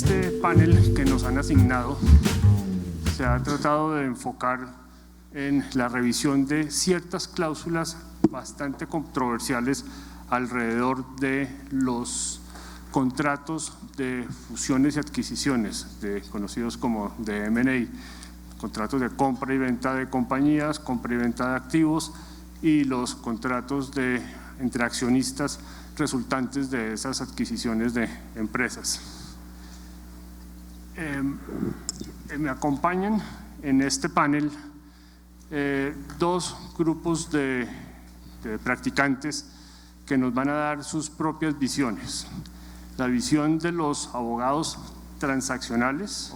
este panel que nos han asignado se ha tratado de enfocar en la revisión de ciertas cláusulas bastante controversiales alrededor de los contratos de fusiones y adquisiciones, conocidos como de M&A, contratos de compra y venta de compañías, compra y venta de activos y los contratos entre accionistas resultantes de esas adquisiciones de empresas. Me acompañan en este panel dos grupos de practicantes que nos van a dar sus propias visiones. La visión de los abogados transaccionales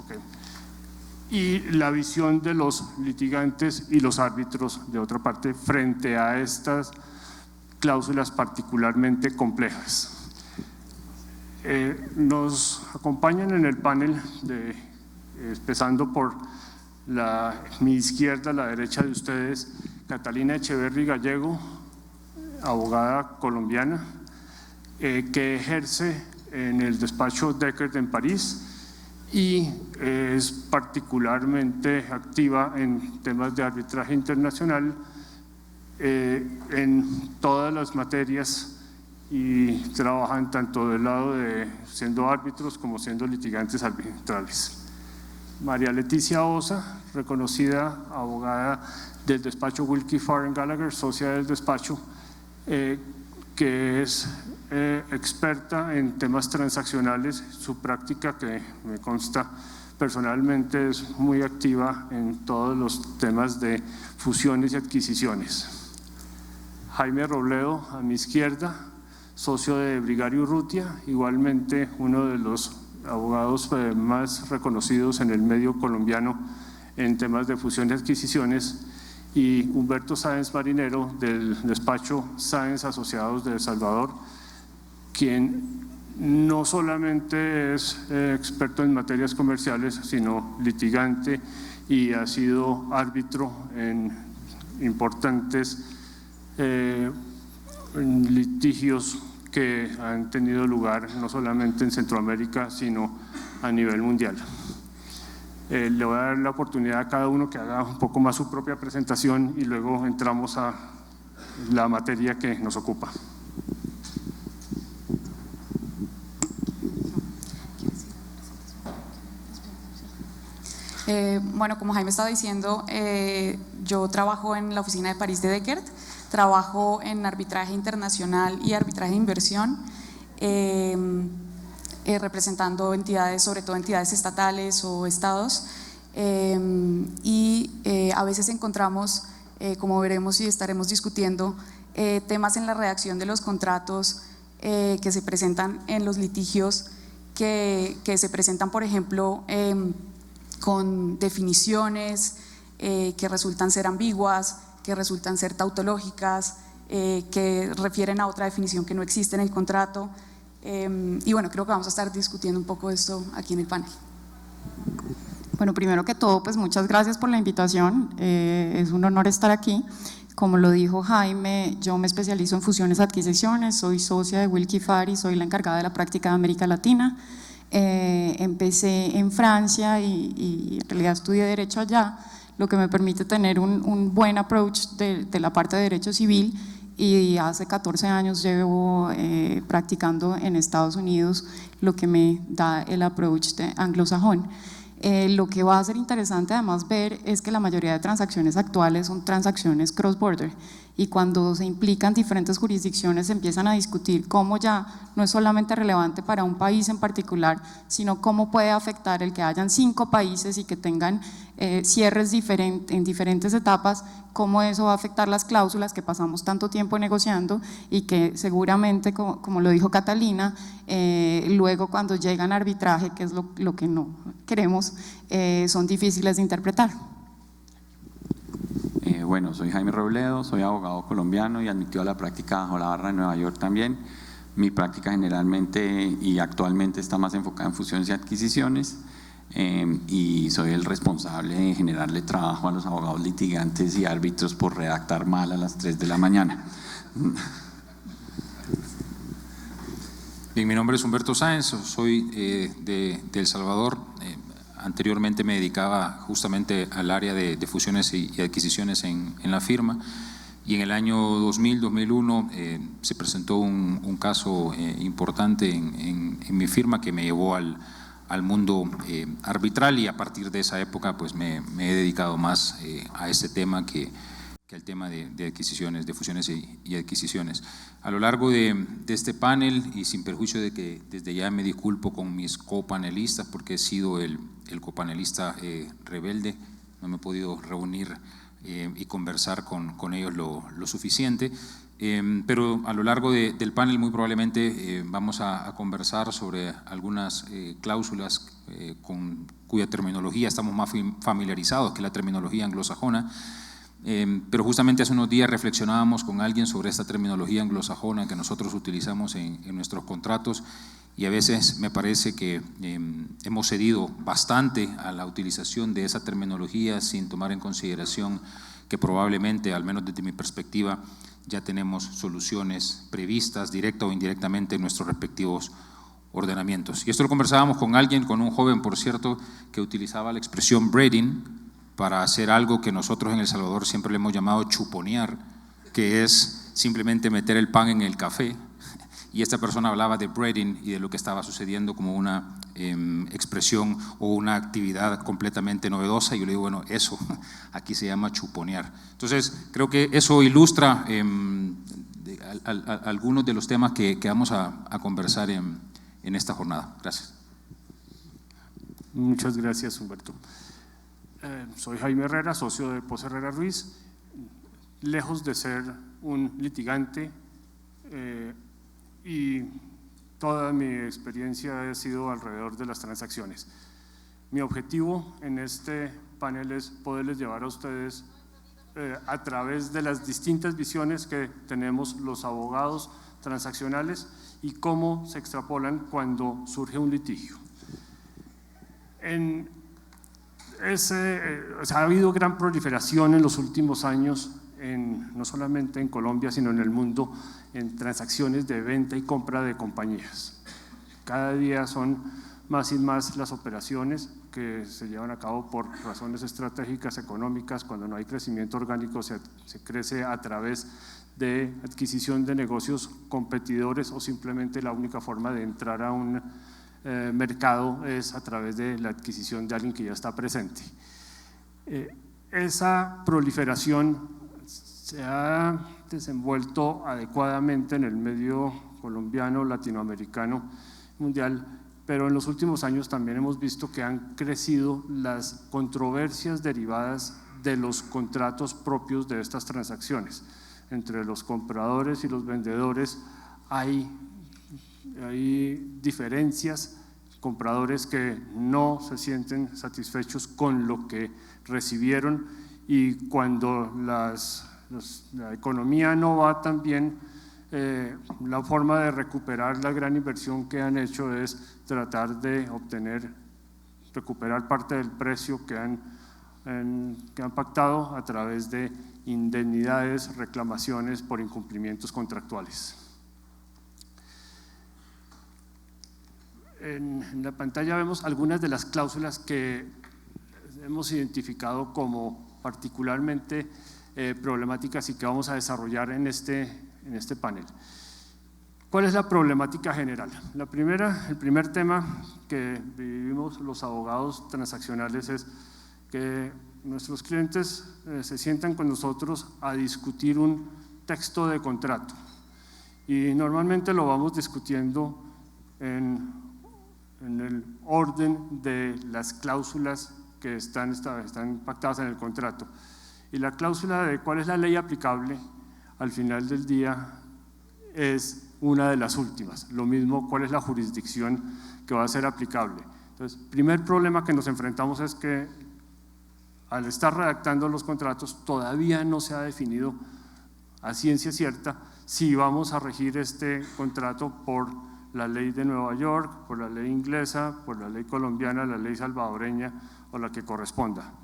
y la visión de los litigantes y los árbitros de otra parte frente a estas cláusulas particularmente complejas. Nos acompañan en el panel, empezando por mi izquierda, la derecha de ustedes, Catalina Echeverry Gallego, abogada colombiana, que ejerce en el despacho Deckert en París y es particularmente activa en temas de arbitraje internacional en todas las materias y trabajan tanto del lado de siendo árbitros como siendo litigantes arbitrales. María Leticia Osa, reconocida abogada del despacho Wilkie Farr Gallagher, socia del despacho, que es experta en temas transaccionales. Su práctica, que me consta personalmente, es muy activa en todos los temas de fusiones y adquisiciones. Jaime Robledo, a mi izquierda, socio de Brigario Urrutia, igualmente uno de los abogados más reconocidos en el medio colombiano en temas de fusión y adquisiciones, y Humberto Sáenz Marinero del despacho Sáenz Asociados de El Salvador, quien no solamente es experto en materias comerciales, sino litigante y ha sido árbitro en importantes litigios que han tenido lugar no solamente en Centroamérica, sino a nivel mundial. Le voy a dar la oportunidad a cada uno que haga un poco más su propia presentación y luego entramos a la materia que nos ocupa. Bueno, como Jaime estaba diciendo, yo trabajo en la oficina de París de Deckert, trabajo en arbitraje internacional y arbitraje de inversión, representando entidades, sobre todo entidades estatales o estados, y a veces encontramos, como veremos y estaremos discutiendo, temas en la redacción de los contratos que se presentan en los litigios, que se presentan, por ejemplo, con definiciones que resultan ser ambiguas, que resultan ser tautológicas, que refieren a otra definición que no existe en el contrato. Y bueno, creo que vamos a estar discutiendo un poco esto aquí en el panel. Bueno, primero que todo, pues muchas gracias por la invitación, es un honor estar aquí. Como lo dijo Jaime, yo me especializo en fusiones y adquisiciones, soy socia de Wilkie Farr y soy la encargada de la práctica de América Latina. Empecé en Francia y en realidad estudié Derecho allá, lo que me permite tener un buen approach de la parte de Derecho Civil, y hace 14 años llevo practicando en Estados Unidos, lo que me da el approach de anglosajón. Lo que va a ser interesante además ver es que la mayoría de transacciones actuales son transacciones cross-border, y cuando se implican diferentes jurisdicciones se empiezan a discutir cómo ya no es solamente relevante para un país en particular, sino cómo puede afectar el que hayan 5 países y que tengan cierres en diferentes etapas, cómo eso va a afectar las cláusulas que pasamos tanto tiempo negociando y que seguramente, como lo dijo Catalina, luego cuando llegan a arbitraje, que es lo que no queremos, son difíciles de interpretar. Bueno, soy Jaime Robledo, soy abogado colombiano y admitido a la práctica bajo la barra de Nueva York también. Mi práctica generalmente y actualmente está más enfocada en fusiones y adquisiciones, y soy el responsable de generarle trabajo a los abogados litigantes y árbitros por redactar mal a las 3 de la mañana. Bien, mi nombre es Humberto Sáenz, soy de El Salvador. Anteriormente me dedicaba justamente al área de fusiones y adquisiciones en la firma, y en el año 2000-2001 se presentó un caso importante en mi firma que me llevó al mundo arbitral, y a partir de esa época pues me he dedicado más a este tema que al tema de adquisiciones, de fusiones y adquisiciones. A lo largo de este panel, y sin perjuicio de que desde ya me disculpo con mis copanelistas porque he sido el copanelista rebelde, no me he podido reunir y conversar con ellos lo suficiente, pero a lo largo del panel muy probablemente vamos a conversar sobre algunas cláusulas cuya terminología estamos más familiarizados que la terminología anglosajona. Pero justamente hace unos días reflexionábamos con alguien sobre esta terminología anglosajona que nosotros utilizamos en nuestros contratos, y a veces me parece que hemos cedido bastante a la utilización de esa terminología sin tomar en consideración que probablemente, al menos desde mi perspectiva, ya tenemos soluciones previstas directa o indirectamente en nuestros respectivos ordenamientos. Y esto lo conversábamos con alguien, con un joven, por cierto, que utilizaba la expresión breading para hacer algo que nosotros en El Salvador siempre le hemos llamado chuponear, que es simplemente meter el pan en el café. Y esta persona hablaba de breading y de lo que estaba sucediendo como una expresión o una actividad completamente novedosa, y yo le digo, bueno, eso aquí se llama chuponear. Entonces, creo que eso ilustra algunos de los temas que vamos a conversar en esta jornada. Gracias. Muchas gracias, Humberto. Soy Jaime Herrera, socio de Pos Herrera Ruiz. Lejos de ser un litigante, y toda mi experiencia ha sido alrededor de las transacciones. Mi objetivo en este panel es poderles llevar a ustedes a través de las distintas visiones que tenemos los abogados transaccionales y cómo se extrapolan cuando surge un litigio. Ha habido gran proliferación en los últimos años, no solamente en Colombia, sino en el mundo, en transacciones de venta y compra de compañías. Cada día son más y más las operaciones que se llevan a cabo por razones estratégicas, económicas. Cuando no hay crecimiento orgánico, se crece a través de adquisición de negocios competidores, o simplemente la única forma de entrar a un mercado es a través de la adquisición de alguien que ya está presente. Esa proliferación se ha desenvuelto adecuadamente en el medio colombiano, latinoamericano, mundial, pero en los últimos años también hemos visto que han crecido las controversias derivadas de los contratos propios de estas transacciones. Entre los compradores y los vendedores hay diferencias, compradores que no se sienten satisfechos con lo que recibieron, y cuando la economía no va tan bien, la forma de recuperar la gran inversión que han hecho es tratar de recuperar parte del precio que han pactado a través de indemnidades, reclamaciones por incumplimientos contractuales. En la pantalla vemos algunas de las cláusulas que hemos identificado como particularmente problemáticas y que vamos a desarrollar en este panel. ¿Cuál es la problemática general? El primer tema que vivimos los abogados transaccionales es que nuestros clientes se sientan con nosotros a discutir un texto de contrato, y normalmente lo vamos discutiendo en el orden de las cláusulas que están pactadas en el contrato. Y la cláusula de cuál es la ley aplicable, al final del día, es una de las últimas. Lo mismo, cuál es la jurisdicción que va a ser aplicable. Entonces, primer problema que nos enfrentamos es que al estar redactando los contratos todavía no se ha definido a ciencia cierta si vamos a regir este contrato por la ley de Nueva York, por la ley inglesa, por la ley colombiana, la ley salvadoreña o la que corresponda.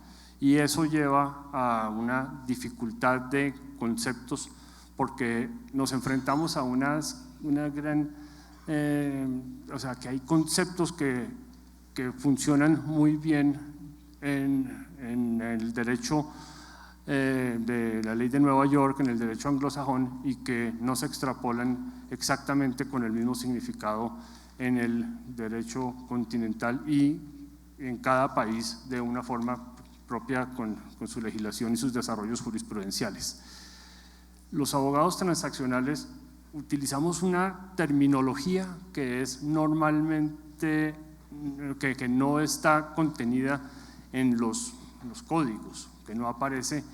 Y eso lleva a una dificultad de conceptos, porque nos enfrentamos a una gran o sea, que hay conceptos que funcionan muy bien en el derecho de la ley de Nueva York, en el derecho anglosajón, y que no se extrapolan exactamente con el mismo significado en el derecho continental y en cada país de una forma propia con su legislación y sus desarrollos jurisprudenciales. Los abogados transaccionales utilizamos una terminología que es normalmente, que no está contenida en los códigos, que no aparece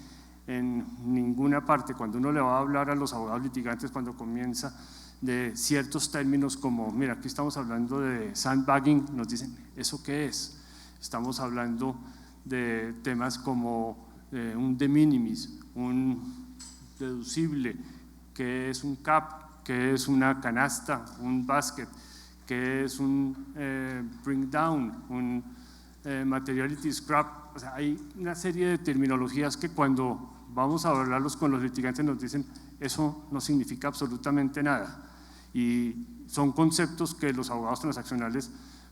en ninguna parte. Cuando uno le va a hablar a los abogados litigantes, cuando comienza de ciertos términos como, mira, aquí estamos hablando de sandbagging, nos dicen, ¿eso qué es? Estamos hablando de temas como un de minimis, un deducible, que es un cap, que es una canasta, un basket, que es un bring down, un materiality scrap. O sea, hay una serie de terminologías que cuando vamos a hablarlos con los litigantes nos dicen eso no significa absolutamente nada, y son conceptos que los abogados transaccionales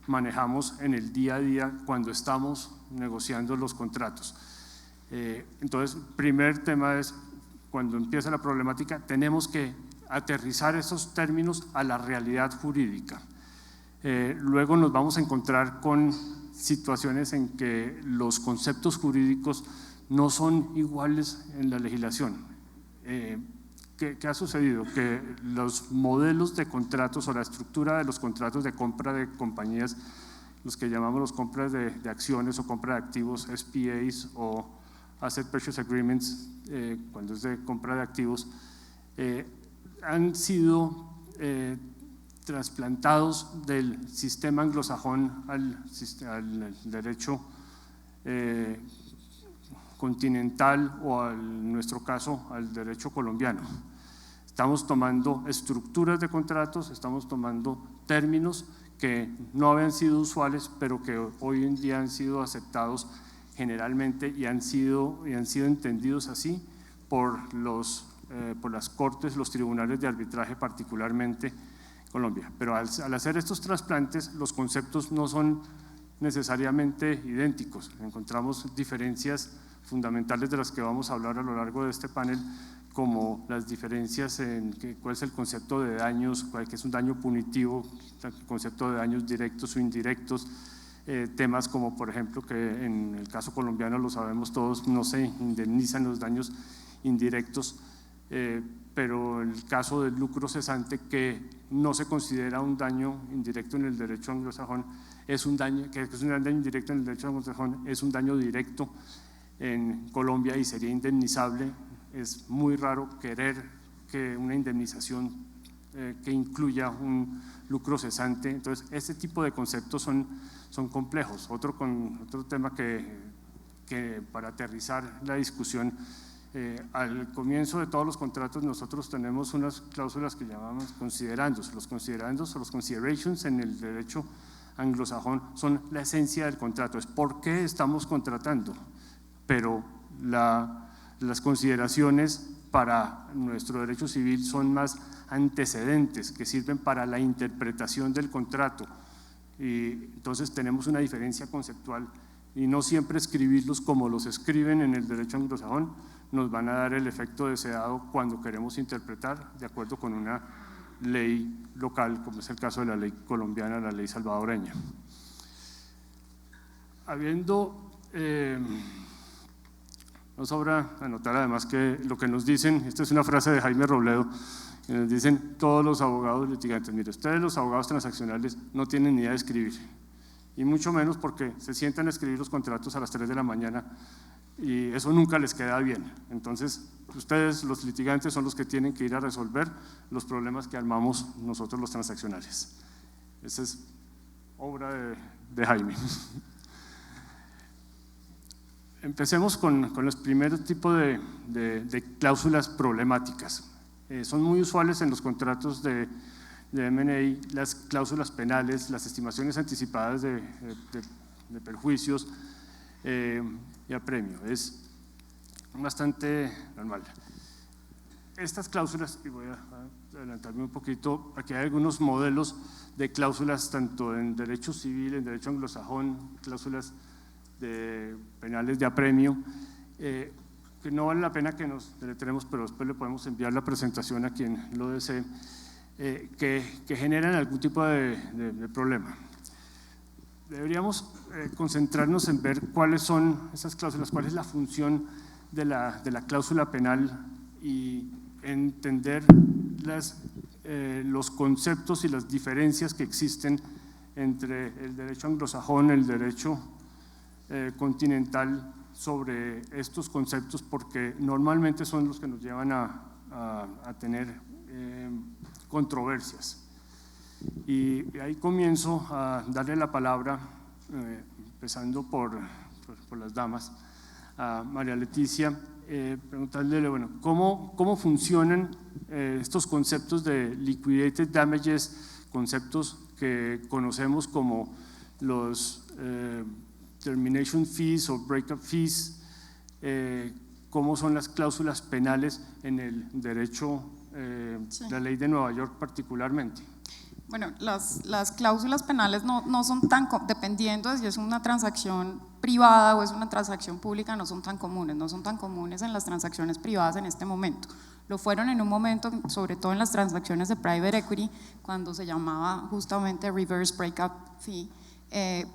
manejamos en el día a día cuando estamos negociando los contratos. Entonces, primer tema es, cuando empieza la problemática, tenemos que aterrizar esos términos a la realidad jurídica. Luego nos vamos a encontrar con situaciones en que los conceptos jurídicos no son iguales en la legislación. ¿Qué ha sucedido? Que los modelos de contratos o la estructura de los contratos de compra de compañías, los que llamamos los compras de acciones o compra de activos, SPAs o Asset Purchase Agreements, cuando es de compra de activos, han sido trasplantados del sistema anglosajón al derecho continental o en nuestro caso al derecho colombiano. Estamos tomando estructuras de contratos, estamos tomando términos que no habían sido usuales, pero que hoy en día han sido aceptados generalmente y han sido entendidos así por las cortes, los tribunales de arbitraje, particularmente Colombia. Pero al hacer estos trasplantes, los conceptos no son necesariamente idénticos. Encontramos diferencias fundamentales de las que vamos a hablar a lo largo de este panel, como las diferencias en cuál es el concepto de daños, cuál es un daño punitivo, el concepto de daños directos o indirectos, temas como por ejemplo que en el caso colombiano, lo sabemos todos, no se indemnizan los daños indirectos, pero el caso del lucro cesante, que no se considera un daño indirecto en el derecho anglosajón, es un daño indirecto en el derecho anglosajón, es un daño directo en Colombia y sería indemnizable. Es muy raro querer que una indemnización que incluya un lucro cesante. Entonces, este tipo de conceptos son complejos. Otro tema que para aterrizar la discusión, al comienzo de todos los contratos nosotros tenemos unas cláusulas que llamamos considerandos. Los considerandos o los considerations en el derecho anglosajón son la esencia del contrato, es por qué estamos contratando, pero las consideraciones para nuestro derecho civil son más antecedentes que sirven para la interpretación del contrato, y entonces tenemos una diferencia conceptual, y no siempre escribirlos como los escriben en el derecho anglosajón nos van a dar el efecto deseado cuando queremos interpretar de acuerdo con una ley local, como es el caso de la ley colombiana, la ley salvadoreña. Nos sobra anotar además que lo que nos dicen, esta es una frase de Jaime Robledo, que nos dicen todos los abogados litigantes: mire, ustedes los abogados transaccionales no tienen ni idea de escribir, y mucho menos porque se sientan a escribir los contratos a las 3 de la mañana y eso nunca les queda bien. Entonces, ustedes los litigantes son los que tienen que ir a resolver los problemas que armamos nosotros los transaccionales. Esa es obra de Jaime. Empecemos con los primeros tipos de cláusulas problemáticas. Son muy usuales en los contratos de M&A las cláusulas penales, las estimaciones anticipadas de perjuicios y apremio. Es bastante normal. estas cláusulas, y voy a adelantarme un poquito, aquí hay algunos modelos de cláusulas tanto en derecho civil, en derecho anglosajón, cláusulas penales de apremio, que no vale la pena que nos deletremos, pero después le podemos enviar la presentación a quien lo desee, que generan algún tipo de problema. Deberíamos concentrarnos en ver cuáles son esas cláusulas, cuál es la función de la cláusula penal y entender los conceptos y las diferencias que existen entre el derecho anglosajón, el derecho continental sobre estos conceptos, porque normalmente son los que nos llevan a tener controversias. Y ahí comienzo a darle la palabra, empezando por las damas, a María Leticia, preguntarle, bueno, ¿cómo funcionan estos conceptos de liquidated damages, conceptos que conocemos como los termination fees o breakup fees, cómo son las cláusulas penales en el derecho, la ley de Nueva York particularmente? Bueno, las cláusulas penales no son tan, dependiendo de si es una transacción privada o es una transacción pública, no son tan comunes en las transacciones privadas en este momento. Lo fueron en un momento, sobre todo en las transacciones de private equity, cuando se llamaba justamente reverse breakup fee,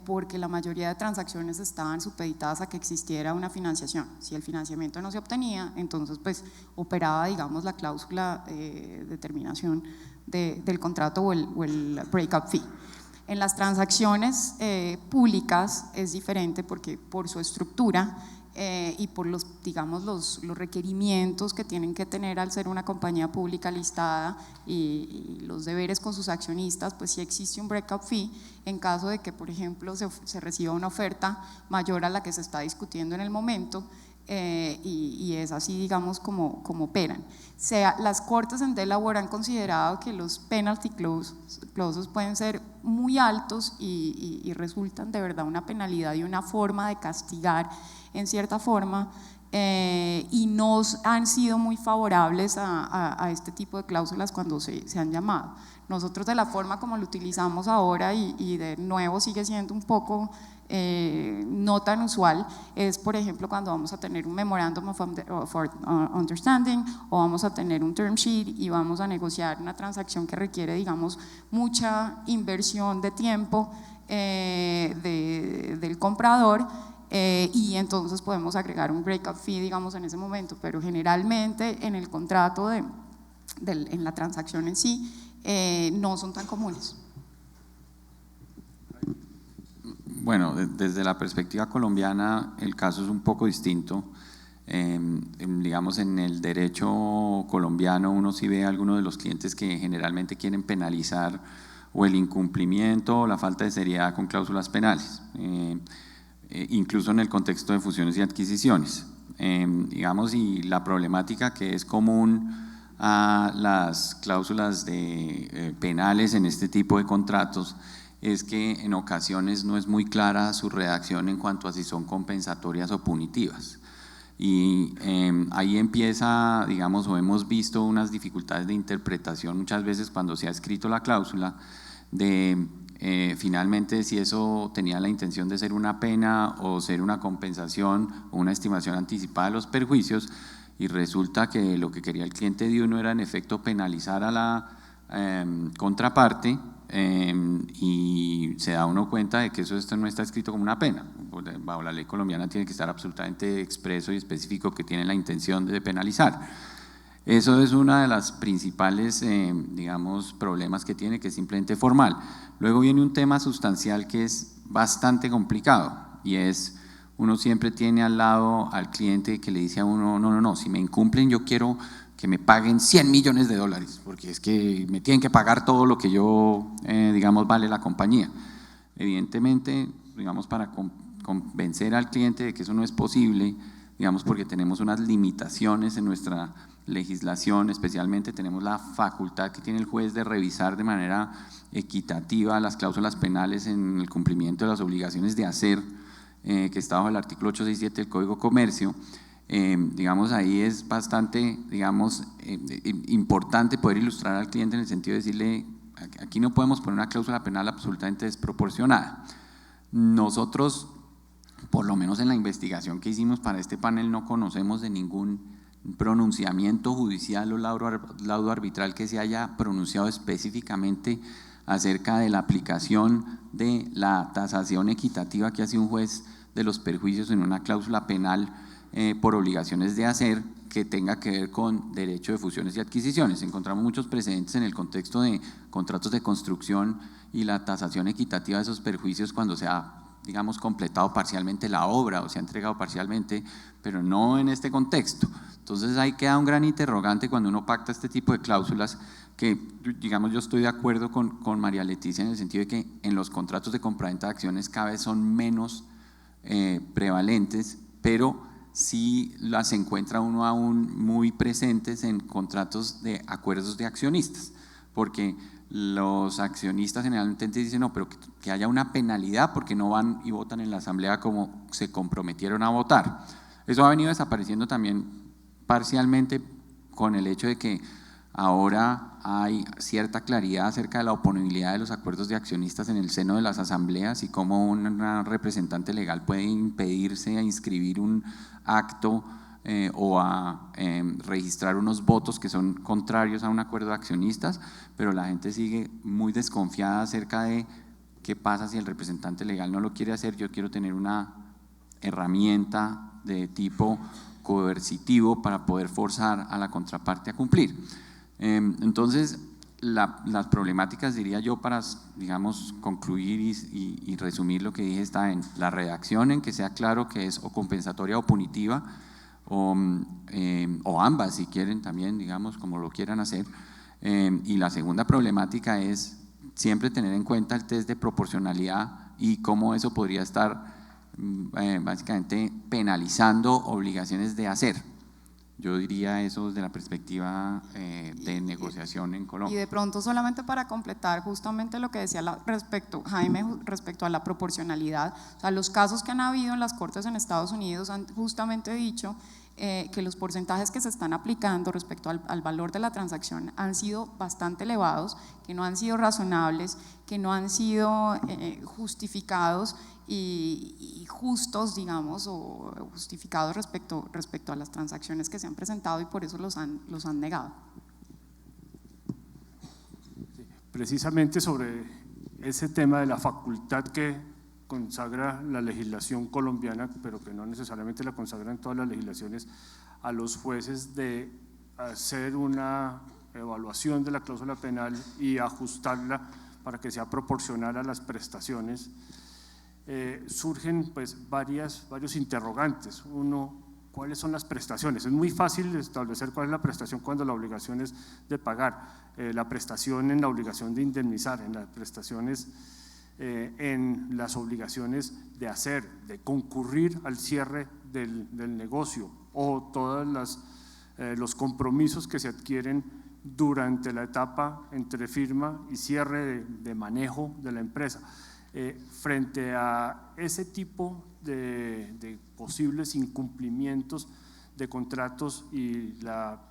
porque la mayoría de transacciones estaban supeditadas a que existiera una financiación. Si el financiamiento no se obtenía, entonces pues operaba, digamos, la cláusula de terminación del contrato o el breakup fee. En las transacciones públicas es diferente porque por su estructura y por digamos, los requerimientos que tienen que tener al ser una compañía pública listada y los deberes con sus accionistas, pues sí existe un breakup fee en caso de que, por ejemplo, se reciba una oferta mayor a la que se está discutiendo en el momento. Y es así, digamos, como operan. Las cortes en Delaware han considerado que los penalty clauses pueden ser muy altos y resultan de verdad una penalidad y una forma de castigar en cierta forma, y no han sido muy favorables a este tipo de cláusulas cuando se han llamado. Nosotros, de la forma como lo utilizamos ahora y de nuevo sigue siendo un poco no tan usual, es por ejemplo cuando vamos a tener un Memorandum of Understanding o vamos a tener un term sheet y vamos a negociar una transacción que requiere, digamos, mucha inversión de tiempo del comprador, y entonces podemos agregar un breakup fee, digamos, en ese momento, pero generalmente en el contrato, en la transacción en sí, no son tan comunes. Bueno, desde la perspectiva colombiana el caso es un poco distinto. Digamos, en el derecho colombiano uno sí ve a algunos de los clientes que generalmente quieren penalizar o el incumplimiento o la falta de seriedad con cláusulas penales, incluso en el contexto de fusiones y adquisiciones. Digamos, y la problemática que es común a las cláusulas penales en este tipo de contratos es que en ocasiones no es muy clara su redacción en cuanto a si son compensatorias o punitivas. Y ahí empieza, digamos, o hemos visto unas dificultades de interpretación muchas veces cuando se ha escrito la cláusula de finalmente si eso tenía la intención de ser una pena o ser una compensación o una estimación anticipada de los perjuicios, y resulta que lo que quería el cliente de uno era en efecto penalizar a la contraparte, y se da uno cuenta de que esto no está escrito como una pena. Bajo la ley colombiana tiene que estar absolutamente expreso y específico que tiene la intención de penalizar. Eso es una de las principales, digamos, problemas que tiene, que es simplemente formal. Luego viene un tema sustancial que es bastante complicado, y es, uno siempre tiene al lado al cliente que le dice a uno, no, si me incumplen yo quiero que me paguen $100 millones, porque es que me tienen que pagar todo lo que yo, digamos, vale la compañía. Evidentemente, digamos, para convencer al cliente de que eso no es posible, digamos, porque tenemos unas limitaciones en nuestra legislación, especialmente tenemos la facultad que tiene el juez de revisar de manera equitativa las cláusulas penales en el cumplimiento de las obligaciones de hacer, que está bajo el artículo 867 del Código de Comercio. digamos, ahí es bastante, digamos, importante poder ilustrar al cliente en el sentido de decirle, aquí no podemos poner una cláusula penal absolutamente desproporcionada. Nosotros, por lo menos en la investigación que hicimos para este panel, no conocemos de ningún pronunciamiento judicial o laudo arbitral que se haya pronunciado específicamente acerca de la aplicación de la tasación equitativa que hace un juez de los perjuicios en una cláusula penal por obligaciones de hacer que tenga que ver con derecho de fusiones y adquisiciones. Encontramos muchos precedentes en el contexto de contratos de construcción y la tasación equitativa de esos perjuicios cuando se ha, digamos, completado parcialmente la obra o se ha entregado parcialmente, pero no en este contexto. Entonces ahí queda un gran interrogante cuando uno pacta este tipo de cláusulas que, digamos, yo estoy de acuerdo con María Leticia en el sentido de que en los contratos de compraventa de acciones cada vez son menos prevalentes, pero sí las encuentra uno aún muy presentes en contratos de acuerdos de accionistas, porque los accionistas generalmente dicen no, pero que haya una penalidad porque no van y votan en la asamblea como se comprometieron a votar. Eso ha venido desapareciendo también parcialmente con el hecho de que ahora hay cierta claridad acerca de la oponibilidad de los acuerdos de accionistas en el seno de las asambleas y cómo un representante legal puede impedirse a inscribir un acto o a registrar unos votos que son contrarios a un acuerdo de accionistas, pero la gente sigue muy desconfiada acerca de qué pasa si el representante legal no lo quiere hacer. Yo quiero tener una herramienta de tipo coercitivo para poder forzar a la contraparte a cumplir. Entonces, las problemáticas, diría yo, para, digamos, concluir y resumir lo que dije, está en la redacción, en que sea claro que es o compensatoria o punitiva, o ambas si quieren también, digamos, como lo quieran hacer. Y la segunda problemática es siempre tener en cuenta el test de proporcionalidad y cómo eso podría estar básicamente penalizando obligaciones de hacer. Yo diría eso desde la perspectiva de negociación en Colombia. Y de pronto, solamente para completar justamente lo que decía Jaime respecto a la proporcionalidad, o sea, los casos que han habido en las cortes en Estados Unidos han justamente dicho que los porcentajes que se están aplicando respecto al valor de la transacción han sido bastante elevados, que no han sido razonables, que no han sido justificados y justos, digamos, o justificados respecto a las transacciones que se han presentado, y por eso los han negado. Precisamente sobre ese tema de la facultad que consagra la legislación colombiana, pero que no necesariamente la consagran todas las legislaciones, a los jueces de hacer una evaluación de la cláusula penal y ajustarla para que sea proporcional a las prestaciones, surgen pues varios interrogantes. Uno, ¿cuáles son las prestaciones? Es muy fácil establecer cuál es la prestación cuando la obligación es de pagar, la prestación en la obligación de indemnizar, en las prestaciones en las obligaciones de hacer, de concurrir al cierre del negocio, o todos los compromisos que se adquieren durante la etapa entre firma y cierre de manejo de la empresa. Frente a ese tipo de posibles incumplimientos de contratos y la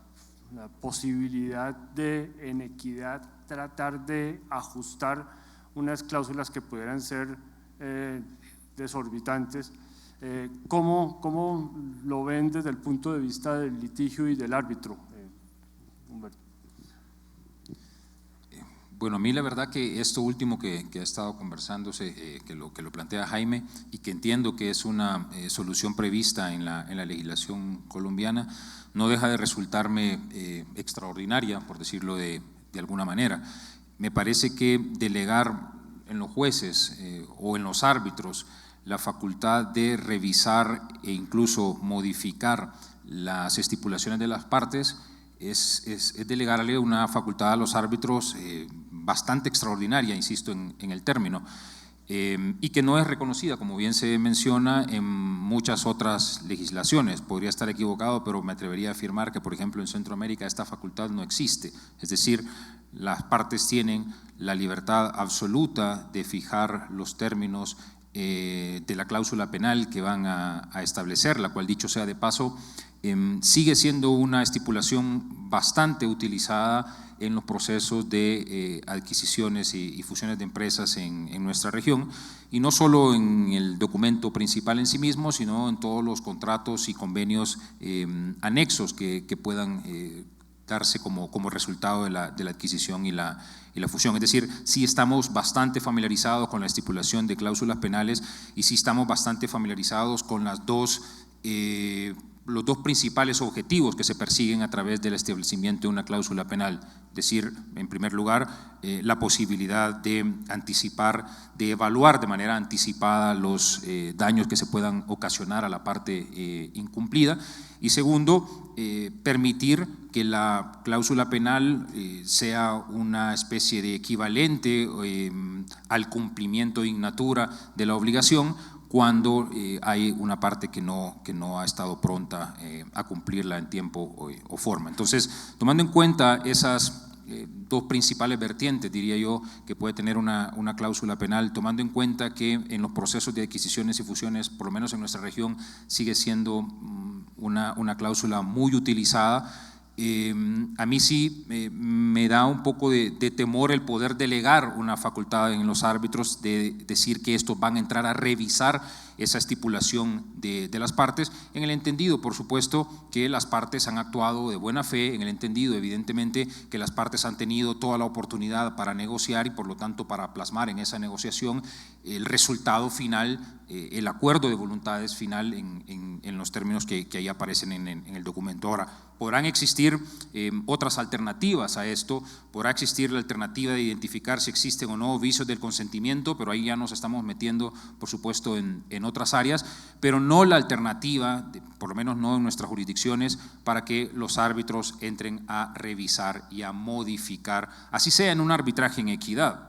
posibilidad de, en equidad, tratar de ajustar unas cláusulas que pudieran ser desorbitantes, ¿cómo lo ven desde el punto de vista del litigio y del árbitro, Humberto? Bueno, a mí la verdad que esto último que ha estado conversándose, que lo plantea Jaime, y que entiendo que es una solución prevista en la legislación colombiana, no deja de resultarme extraordinaria, por decirlo de alguna manera. Me parece que delegar en los jueces o en los árbitros la facultad de revisar e incluso modificar las estipulaciones de las partes es delegarle una facultad a los árbitros bastante extraordinaria, insisto en el término, y que no es reconocida, como bien se menciona, en muchas otras legislaciones. Podría estar equivocado, pero me atrevería a afirmar que, por ejemplo, en Centroamérica esta facultad no existe. Es decir, las partes tienen la libertad absoluta de fijar los términos de la cláusula penal que van a establecer, la cual, dicho sea de paso, sigue siendo una estipulación bastante utilizada en los procesos de adquisiciones y fusiones de empresas en nuestra región, y no solo en el documento principal en sí mismo, sino en todos los contratos y convenios anexos que puedan darse como resultado de la adquisición y la fusión. Es decir, sí estamos bastante familiarizados con la estipulación de cláusulas penales y sí estamos bastante familiarizados con los dos principales objetivos que se persiguen a través del establecimiento de una cláusula penal. Es decir, en primer lugar, la posibilidad de anticipar, de evaluar de manera anticipada los daños que se puedan ocasionar a la parte incumplida, y segundo, permitir que la cláusula penal sea una especie de equivalente al cumplimiento in natura de la obligación, cuando hay una parte que no ha estado pronta a cumplirla en tiempo o forma. Entonces, tomando en cuenta esas dos principales vertientes, diría yo, que puede tener una cláusula penal, tomando en cuenta que en los procesos de adquisiciones y fusiones, por lo menos en nuestra región, sigue siendo una cláusula muy utilizada. A mí sí me da un poco de temor el poder delegar una facultad en los árbitros de decir que estos van a entrar a revisar esa estipulación de las partes, en el entendido, por supuesto, que las partes han actuado de buena fe, en el entendido, evidentemente, que las partes han tenido toda la oportunidad para negociar y, por lo tanto, para plasmar en esa negociación el resultado final, el acuerdo de voluntades final en los términos que ahí aparecen en el documento. Ahora, podrán existir otras alternativas a esto, podrá existir la alternativa de identificar si existen o no vicios del consentimiento, pero ahí ya nos estamos metiendo, por supuesto, en otras áreas, pero no la alternativa, por lo menos no en nuestras jurisdicciones, para que los árbitros entren a revisar y a modificar, así sea en un arbitraje en equidad,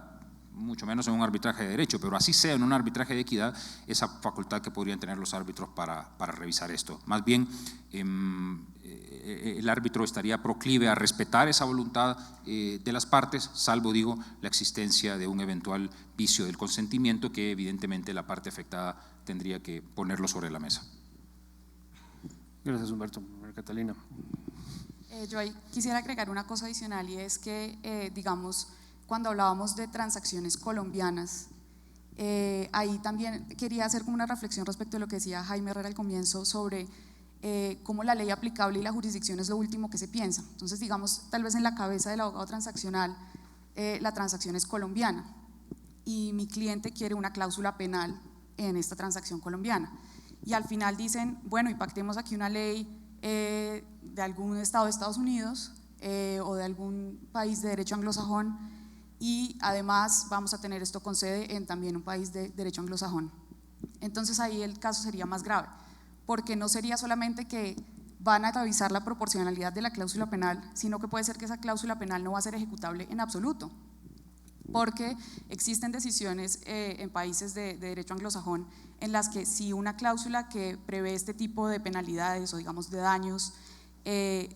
mucho menos en un arbitraje de derecho, pero así sea en un arbitraje de equidad, esa facultad que podrían tener los árbitros para revisar esto. Más bien, el árbitro estaría proclive a respetar esa voluntad de las partes, salvo, digo, la existencia de un eventual vicio del consentimiento que evidentemente la parte afectada tendría que ponerlo sobre la mesa. Gracias, Humberto. Catalina. Yo ahí quisiera agregar una cosa adicional, y es que, digamos, cuando hablábamos de transacciones colombianas, ahí también quería hacer como una reflexión respecto a lo que decía Jaime Herrera al comienzo sobre cómo la ley aplicable y la jurisdicción es lo último que se piensa. Entonces, digamos, tal vez en la cabeza del abogado transaccional, la transacción es colombiana y mi cliente quiere una cláusula penal en esta transacción colombiana. Y al final dicen, bueno, y pactemos aquí una ley de algún estado de Estados Unidos o de algún país de derecho anglosajón, y además vamos a tener esto con sede en también un país de derecho anglosajón. Entonces ahí el caso sería más grave, porque no sería solamente que van a revisar la proporcionalidad de la cláusula penal, sino que puede ser que esa cláusula penal no va a ser ejecutable en absoluto, porque existen decisiones en países de derecho anglosajón en las que si una cláusula que prevé este tipo de penalidades o digamos de daños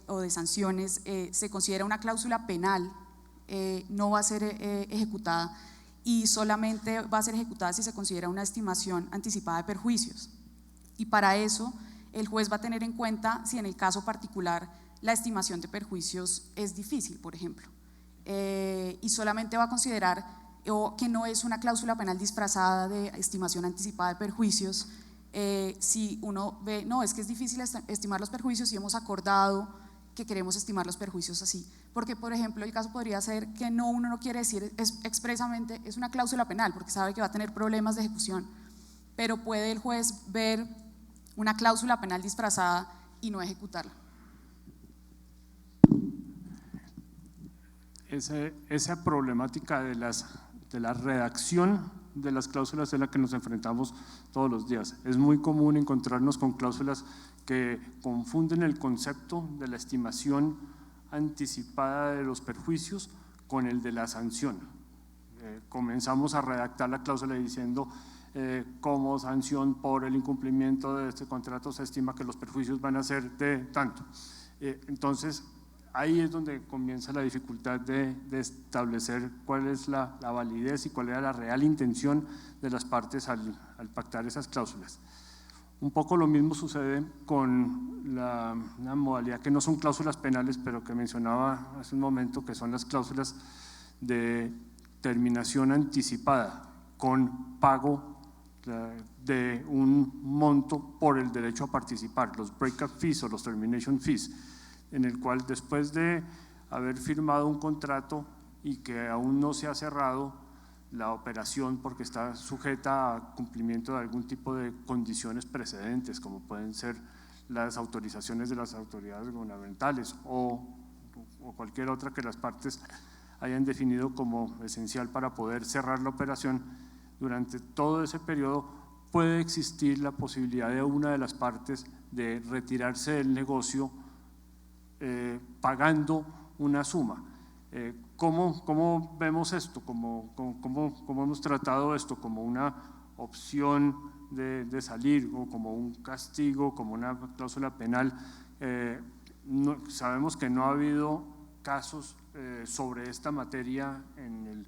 o de sanciones se considera una cláusula penal, no va a ser ejecutada, y solamente va a ser ejecutada si se considera una estimación anticipada de perjuicios. Y para eso el juez va a tener en cuenta si en el caso particular la estimación de perjuicios es difícil, por ejemplo, y solamente va a considerar que no es una cláusula penal disfrazada de estimación anticipada de perjuicios si uno ve, no, es que es difícil estimar los perjuicios y hemos acordado que queremos estimar los perjuicios así. Porque, por ejemplo, el caso podría ser que uno no quiere decir expresamente, es una cláusula penal, porque sabe que va a tener problemas de ejecución, pero puede el juez ver una cláusula penal disfrazada y no ejecutarla. Esa problemática de la redacción de las cláusulas es la que nos enfrentamos todos los días. Es muy común encontrarnos con cláusulas que confunden el concepto de la estimación anticipada de los perjuicios con el de la sanción. Comenzamos a redactar la cláusula diciendo como sanción por el incumplimiento de este contrato se estima que los perjuicios van a ser de tanto. Entonces, ahí es donde comienza la dificultad de establecer cuál es la validez y cuál era la real intención de las partes al pactar esas cláusulas. Un poco lo mismo sucede con una modalidad que no son cláusulas penales, pero que mencionaba hace un momento, que son las cláusulas de terminación anticipada con pago de un monto por el derecho a participar, los breakup fees o los termination fees, en el cual después de haber firmado un contrato y que aún no se ha cerrado la operación porque está sujeta a cumplimiento de algún tipo de condiciones precedentes, como pueden ser las autorizaciones de las autoridades gubernamentales o cualquier otra que las partes hayan definido como esencial para poder cerrar la operación. Durante todo ese periodo puede existir la posibilidad de una de las partes de retirarse del negocio pagando una suma. ¿Cómo vemos esto? ¿Cómo hemos tratado esto? ¿Como una opción de salir o como un castigo, como una cláusula penal? Sabemos que no ha habido casos sobre esta materia en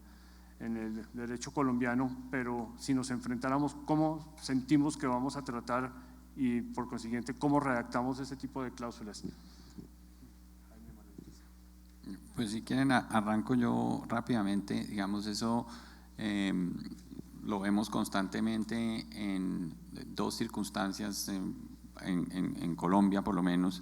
el derecho colombiano, pero si nos enfrentáramos, ¿cómo sentimos que vamos a tratar y por consiguiente cómo redactamos ese tipo de cláusulas? Pues si quieren arranco yo rápidamente. Digamos, eso lo vemos constantemente en dos circunstancias en Colombia por lo menos.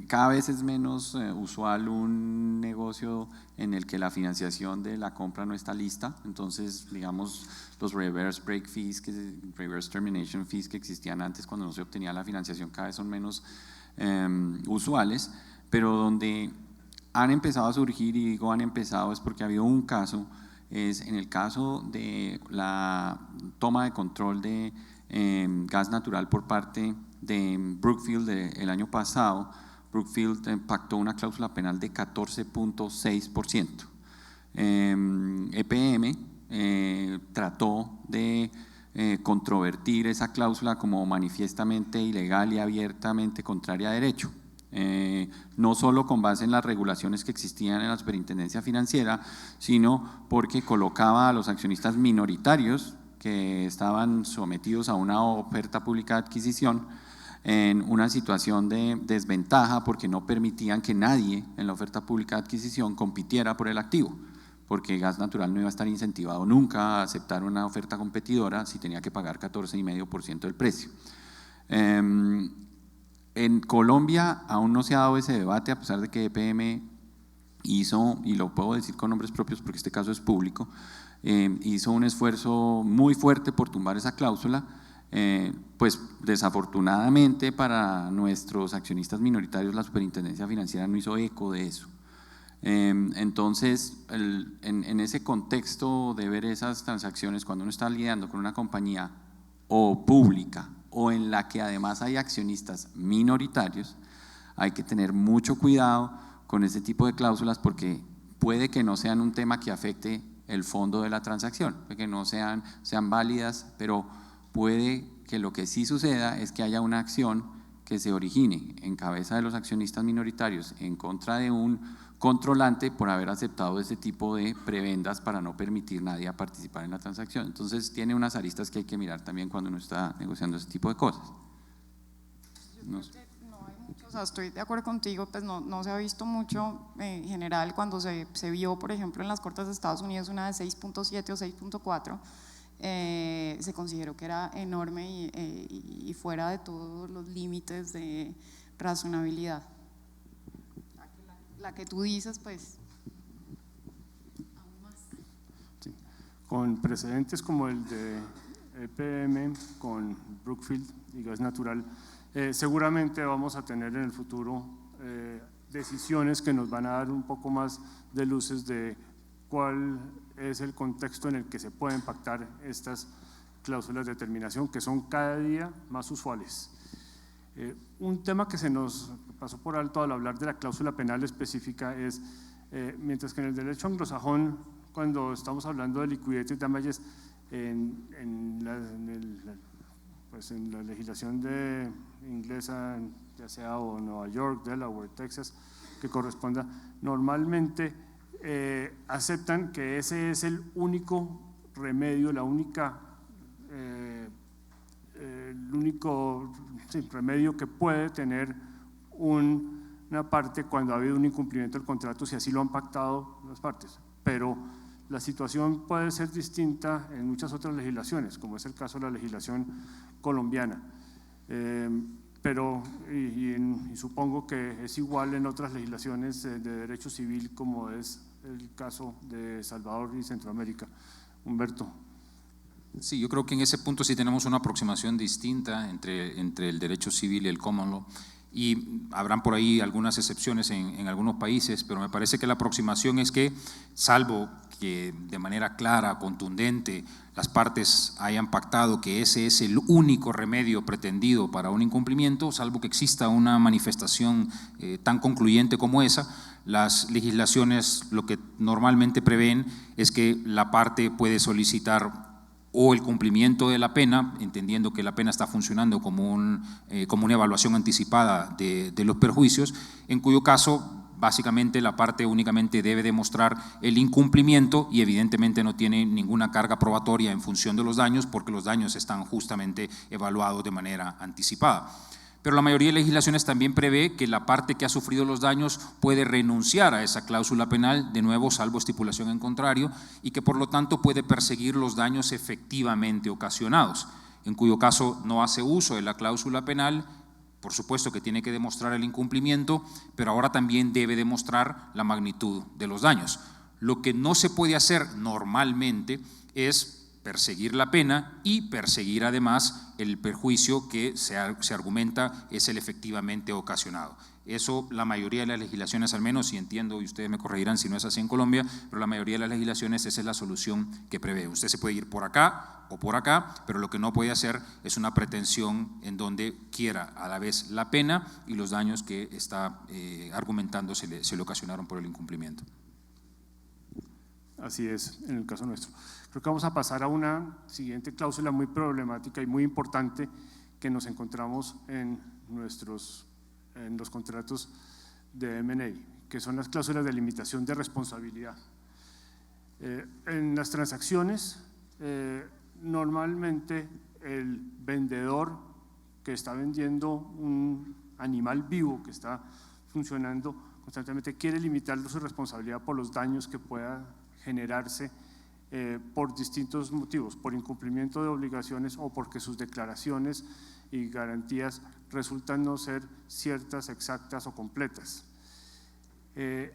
Cada vez es menos usual un negocio en el que la financiación de la compra no está lista. Entonces, digamos, los reverse break fees, reverse termination fees que existían antes cuando no se obtenía la financiación, cada vez son menos usuales, pero donde han empezado a surgir, y digo han empezado es porque ha habido un caso, es en el caso de la toma de control de gas natural por parte de Brookfield el año pasado. Brookfield pactó una cláusula penal de 14.6%. EPM trató de controvertir esa cláusula como manifiestamente ilegal y abiertamente contraria a derecho. No solo con base en las regulaciones que existían en la superintendencia financiera, sino porque colocaba a los accionistas minoritarios que estaban sometidos a una oferta pública de adquisición en una situación de desventaja, porque no permitían que nadie en la oferta pública de adquisición compitiera por el activo, porque Gas Natural no iba a estar incentivado nunca a aceptar una oferta competidora si tenía que pagar 14,5% del precio. En Colombia aún no se ha dado ese debate, a pesar de que EPM hizo, y lo puedo decir con nombres propios porque este caso es público, hizo un esfuerzo muy fuerte por tumbar esa cláusula. Pues desafortunadamente para nuestros accionistas minoritarios la superintendencia financiera no hizo eco de eso. Entonces, en ese contexto de ver esas transacciones, cuando uno está lidiando con una compañía o pública o en la que además hay accionistas minoritarios, hay que tener mucho cuidado con ese tipo de cláusulas, porque puede que no sean un tema que afecte el fondo de la transacción, que no sean válidas, pero puede que lo que sí suceda es que haya una acción que se origine en cabeza de los accionistas minoritarios en contra de un controlante por haber aceptado ese tipo de prebendas para no permitir a nadie a participar en la transacción. Entonces tiene unas aristas que hay que mirar también cuando uno está negociando ese tipo de cosas. No hay mucho, o sea, estoy de acuerdo contigo, pues no se ha visto mucho en general. Cuando se vio, por ejemplo, en las Cortes de Estados Unidos una de 6.7 o 6.4, se consideró que era enorme y fuera de todos los límites de razonabilidad. La que tú dices, pues, aún más. Sí. Con precedentes como el de EPM, con Brookfield y Gas Natural, seguramente vamos a tener en el futuro decisiones que nos van a dar un poco más de luces de cuál es el contexto en el que se pueden pactar estas cláusulas de terminación, que son cada día más usuales. Un tema que se nos pasó por alto al hablar de la cláusula penal específica es, mientras que en el derecho anglosajón, cuando estamos hablando de liquidated damages, en la legislación inglesa, ya sea o Nueva York, Delaware, Texas, que corresponda, normalmente aceptan que ese es el único remedio, el único remedio que puede tener una parte cuando ha habido un incumplimiento del contrato, si así lo han pactado las partes. Pero la situación puede ser distinta en muchas otras legislaciones, como es el caso de la legislación colombiana. Y supongo que es igual en otras legislaciones de derecho civil, como es el caso de Salvador y Centroamérica. Humberto. Sí, yo creo que en ese punto sí tenemos una aproximación distinta entre el derecho civil y el common law, y habrán por ahí algunas excepciones en algunos países, pero me parece que la aproximación es que, salvo que de manera clara, contundente, las partes hayan pactado que ese es el único remedio pretendido para un incumplimiento, salvo que exista una manifestación tan concluyente como esa, las legislaciones lo que normalmente prevén es que la parte puede solicitar o el cumplimiento de la pena, entendiendo que la pena está funcionando como una evaluación anticipada de los perjuicios, en cuyo caso básicamente la parte únicamente debe demostrar el incumplimiento y evidentemente no tiene ninguna carga probatoria en función de los daños, porque los daños están justamente evaluados de manera anticipada. Pero la mayoría de legislaciones también prevé que la parte que ha sufrido los daños puede renunciar a esa cláusula penal, de nuevo salvo estipulación en contrario, y que por lo tanto puede perseguir los daños efectivamente ocasionados, en cuyo caso no hace uso de la cláusula penal. Por supuesto que tiene que demostrar el incumplimiento, pero ahora también debe demostrar la magnitud de los daños. Lo que no se puede hacer normalmente es perseguir la pena y perseguir además el perjuicio que se argumenta es el efectivamente ocasionado. Eso la mayoría de las legislaciones, al menos, y entiendo, y ustedes me corregirán si no es así en Colombia, pero la mayoría de las legislaciones esa es la solución que prevé. Usted se puede ir por acá o por acá, pero lo que no puede hacer es una pretensión en donde quiera a la vez la pena y los daños que está argumentando se le ocasionaron por el incumplimiento. Así es, en el caso nuestro. Creo que vamos a pasar a una siguiente cláusula muy problemática y muy importante que nos encontramos en los contratos de M&A, que son las cláusulas de limitación de responsabilidad. En las transacciones, normalmente el vendedor que está vendiendo un animal vivo que está funcionando constantemente quiere limitar su responsabilidad por los daños que pueda generarse por distintos motivos, por incumplimiento de obligaciones o porque sus declaraciones y garantías resultan no ser ciertas, exactas o completas. Al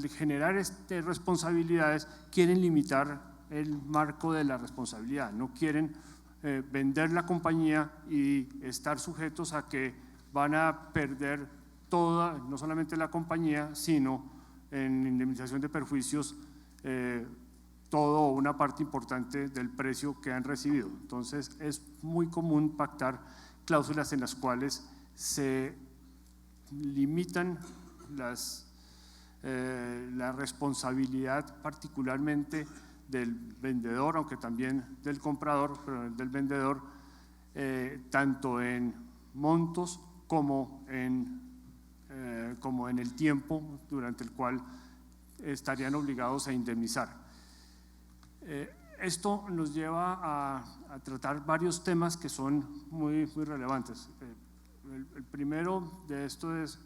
generar responsabilidades, quieren limitar el marco de la responsabilidad, no quieren vender la compañía y estar sujetos a que van a perder toda, no solamente la compañía, sino en indemnización de perjuicios, todo o una parte importante del precio que han recibido. Entonces, es muy común pactar cláusulas en las cuales se limitan la responsabilidad, particularmente del vendedor, aunque también del comprador, pero del vendedor, tanto en montos como en el tiempo durante el cual estarían obligados a indemnizar. Esto nos lleva a tratar varios temas que son muy relevantes. El primero de esto es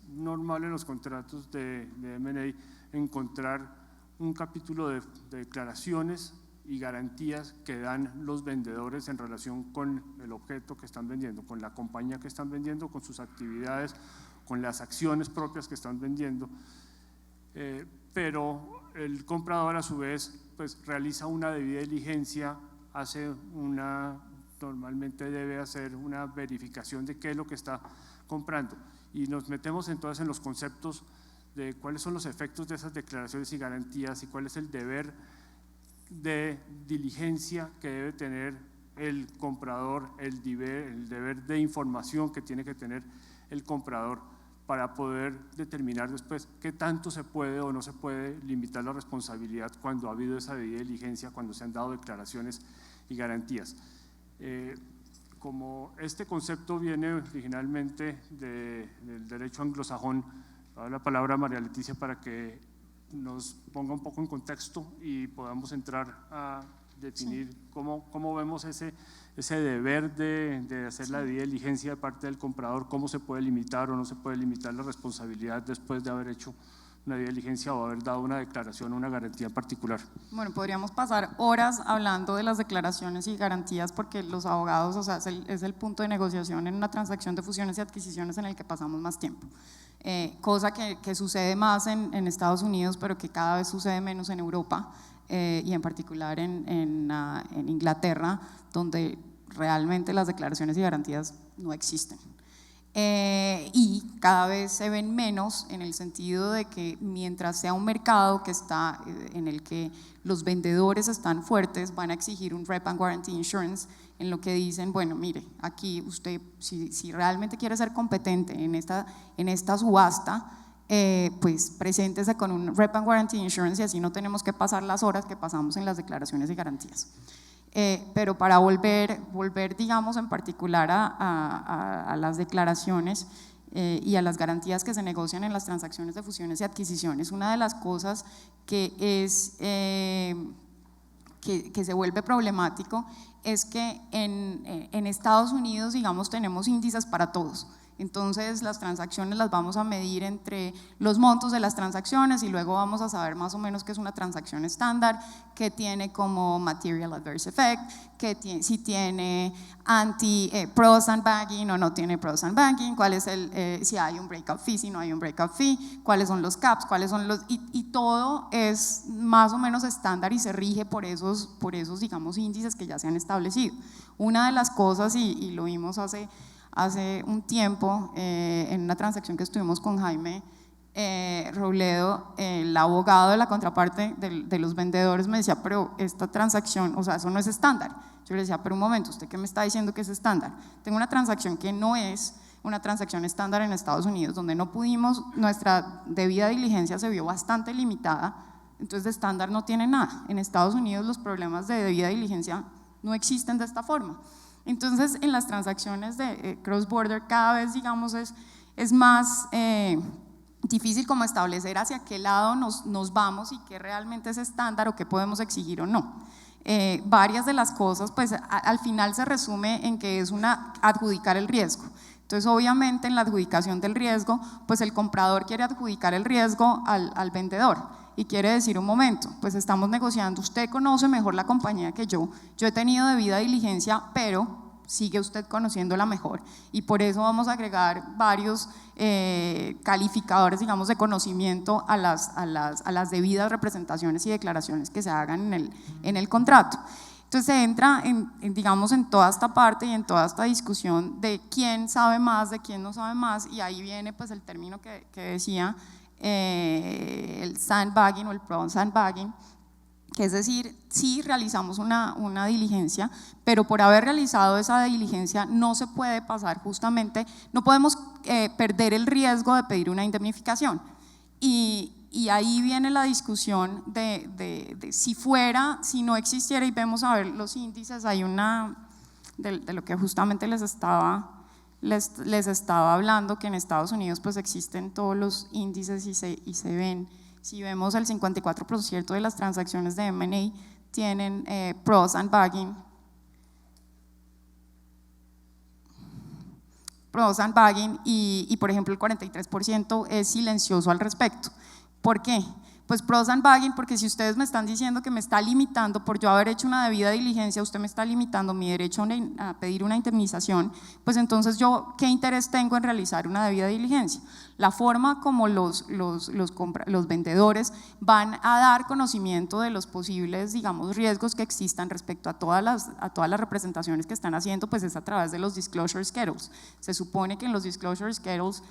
normal en los contratos de M&A encontrar un capítulo de declaraciones y garantías que dan los vendedores en relación con el objeto que están vendiendo, con la compañía que están vendiendo, con sus actividades, con las acciones propias que están vendiendo. Pero el comprador a su vez pues realiza una debida diligencia, normalmente debe hacer una verificación de qué es lo que está comprando, y nos metemos entonces en los conceptos de cuáles son los efectos de esas declaraciones y garantías y cuál es el deber de diligencia que debe tener el comprador, el deber de información que tiene que tener el comprador para poder determinar después qué tanto se puede o no se puede limitar la responsabilidad cuando ha habido esa debida diligencia, cuando se han dado declaraciones y garantías. como este concepto viene originalmente del derecho anglosajón, voy a dar la palabra a María Leticia para que nos ponga un poco en contexto y podamos entrar a definir cómo vemos ese deber de hacer la debida diligencia de parte del comprador, cómo se puede limitar o no se puede limitar la responsabilidad después de haber hecho una debida diligencia o haber dado una declaración o una garantía en particular. Bueno, podríamos pasar horas hablando de las declaraciones y garantías porque los abogados, o sea, es el punto de negociación en una transacción de fusiones y adquisiciones en el que pasamos más tiempo. Cosa que sucede más en Estados Unidos, pero que cada vez sucede menos en Europa y en particular en Inglaterra, donde realmente las declaraciones y garantías no existen. Y cada vez se ven menos en el sentido de que mientras sea un mercado que está, en el que los vendedores están fuertes, van a exigir un Rep and Guarantee Insurance en lo que dicen, bueno, mire, aquí usted si realmente quiere ser competente en esta subasta, pues preséntese con un Rep and Guarantee Insurance y así no tenemos que pasar las horas que pasamos en las declaraciones y garantías. Pero para volver, digamos, en particular a las declaraciones y a las garantías que se negocian en las transacciones de fusiones y adquisiciones, una de las cosas que se vuelve problemático es que en Estados Unidos, digamos, tenemos índices para todos. Entonces las transacciones las vamos a medir entre los montos de las transacciones y luego vamos a saber más o menos qué es una transacción estándar, qué tiene como material adverse effect, si tiene pro sandbagging o no tiene pro sandbagging, cuál es si hay un breakup fee, si no hay un breakup fee, cuáles son los caps, cuáles son y todo es más o menos estándar y se rige por esos digamos índices que ya se han establecido. Una de las cosas, y lo vimos hace un tiempo en una transacción que estuvimos con Jaime Robledo, el abogado de la contraparte de los vendedores me decía, pero esta transacción, o sea, eso no es estándar. Yo le decía, pero un momento, ¿usted qué me está diciendo que es estándar? Tengo una transacción que no es una transacción estándar en Estados Unidos, donde no pudimos, nuestra debida diligencia se vio bastante limitada, entonces de estándar no tiene nada. En Estados Unidos los problemas de debida diligencia no existen de esta forma. Entonces, en las transacciones de cross-border cada vez, digamos, es más difícil como establecer hacia qué lado nos vamos y qué realmente es estándar o qué podemos exigir o no. Varias de las cosas, pues al final se resume en que es adjudicar el riesgo. Entonces, obviamente, en la adjudicación del riesgo, pues el comprador quiere adjudicar el riesgo al vendedor. Y quiere decir, un momento, pues estamos negociando, usted conoce mejor la compañía que yo he tenido debida diligencia, pero sigue usted conociéndola mejor y por eso vamos a agregar varios calificadores, digamos, de conocimiento a las debidas representaciones y declaraciones que se hagan en el contrato. Entonces se entra digamos, en toda esta parte y en toda esta discusión de quién sabe más, de quién no sabe más, y ahí viene pues el término que decía el sandbagging o el pro sandbagging, que es decir, sí realizamos una diligencia, pero por haber realizado esa diligencia no se puede pasar justamente, no podemos perder el riesgo de pedir una indemnificación. Y ahí viene la discusión de si no existiera, y vemos a ver los índices, hay de lo que justamente les estaba hablando, que en Estados Unidos pues existen todos los índices y se ven, si vemos el 54% de las transacciones de M&A tienen pro sandbagging, y por ejemplo el 43% es silencioso al respecto. ¿Por qué? Pues pro sandbagging, porque si ustedes me están diciendo que me está limitando por yo haber hecho una debida diligencia, usted me está limitando mi derecho a pedir una indemnización, pues entonces yo, ¿qué interés tengo en realizar una debida diligencia? La forma como los vendedores van a dar conocimiento de los posibles, digamos, riesgos que existan respecto a todas las representaciones que están haciendo, pues es a través de los disclosure schedules. Se supone que en los disclosure schedules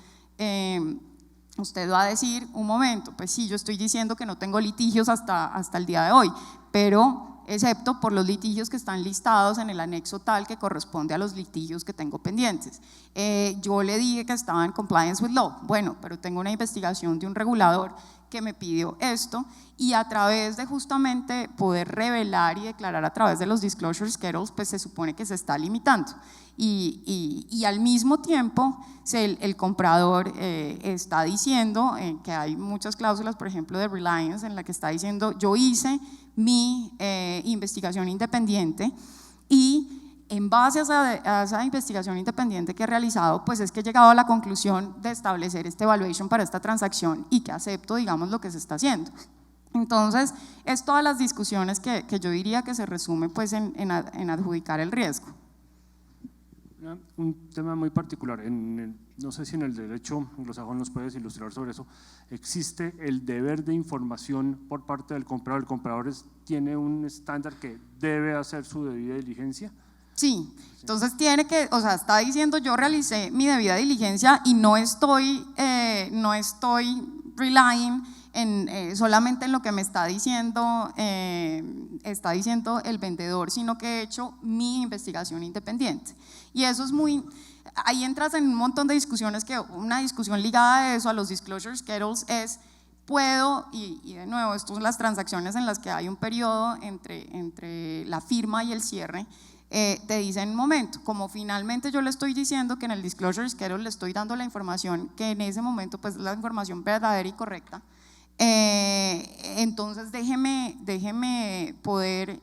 usted va a decir, un momento, pues sí, yo estoy diciendo que no tengo litigios hasta el día de hoy, pero excepto por los litigios que están listados en el anexo tal que corresponde a los litigios que tengo pendientes. Yo le dije que estaba en compliance with law, bueno, pero tengo una investigación de un regulador que me pidió esto, y a través de justamente poder revelar y declarar a través de los disclosure schedules, pues se supone que se está limitando. Y al mismo tiempo el comprador está diciendo que hay muchas cláusulas, por ejemplo de Reliance, en la que está diciendo yo hice mi investigación independiente y en base a esa investigación independiente que he realizado, pues es que he llegado a la conclusión de establecer este evaluation para esta transacción y que acepto, digamos, lo que se está haciendo. Entonces, es todas las discusiones que yo diría que se resume pues en adjudicar el riesgo. Un tema muy particular, no sé si en el derecho anglosajón nos puedes ilustrar sobre eso. ¿Existe el deber de información por parte del comprador? ¿El comprador tiene un estándar que debe hacer su debida diligencia? Sí, entonces tiene que, o sea, está diciendo yo realicé mi debida diligencia y no estoy relying solamente en lo que me está diciendo el vendedor, sino que he hecho mi investigación independiente. Y eso es ahí entras en un montón de discusiones, que una discusión ligada a eso, a los disclosure schedules, es puedo, y de nuevo, estas son las transacciones en las que hay un periodo entre la firma y el cierre, te dicen un momento, como finalmente yo le estoy diciendo que en el disclosure schedule le estoy dando la información que en ese momento pues es la información verdadera y correcta, entonces déjeme poder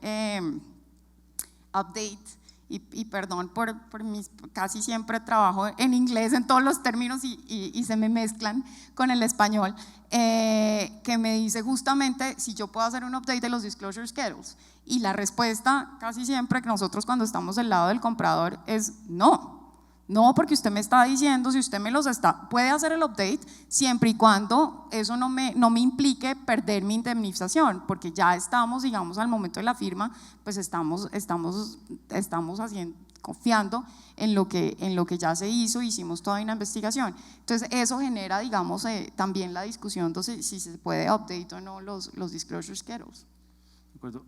update, y perdón por mis, casi siempre trabajo en inglés en todos los términos y se me mezclan con el español, que me dice justamente si yo puedo hacer un update de los disclosure schedules, y la respuesta casi siempre que nosotros cuando estamos del lado del comprador es no, porque usted me está diciendo, si usted me los puede hacer el update siempre y cuando eso no me implique perder mi indemnización, porque ya estamos, digamos, al momento de la firma, pues estamos confiando en lo que ya se hizo, hicimos toda una investigación. Entonces eso genera, digamos, también la discusión de si se puede update o no los disclosure schedules. De acuerdo.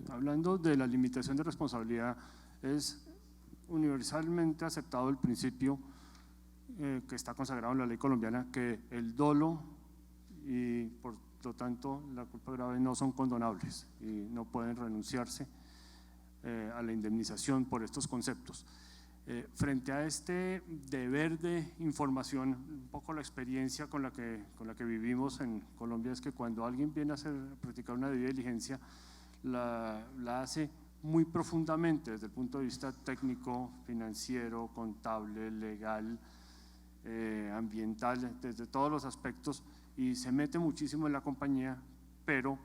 Hablando de la limitación de responsabilidad, es universalmente aceptado el principio que está consagrado en la ley colombiana, que el dolo y por lo tanto la culpa grave no son condonables y no pueden renunciarse a la indemnización por estos conceptos. Frente a este deber de información, un poco la experiencia con la que vivimos en Colombia es que cuando alguien viene a practicar una debida diligencia, la hace muy profundamente desde el punto de vista técnico, financiero, contable, legal, ambiental, desde todos los aspectos, y se mete muchísimo en la compañía, pero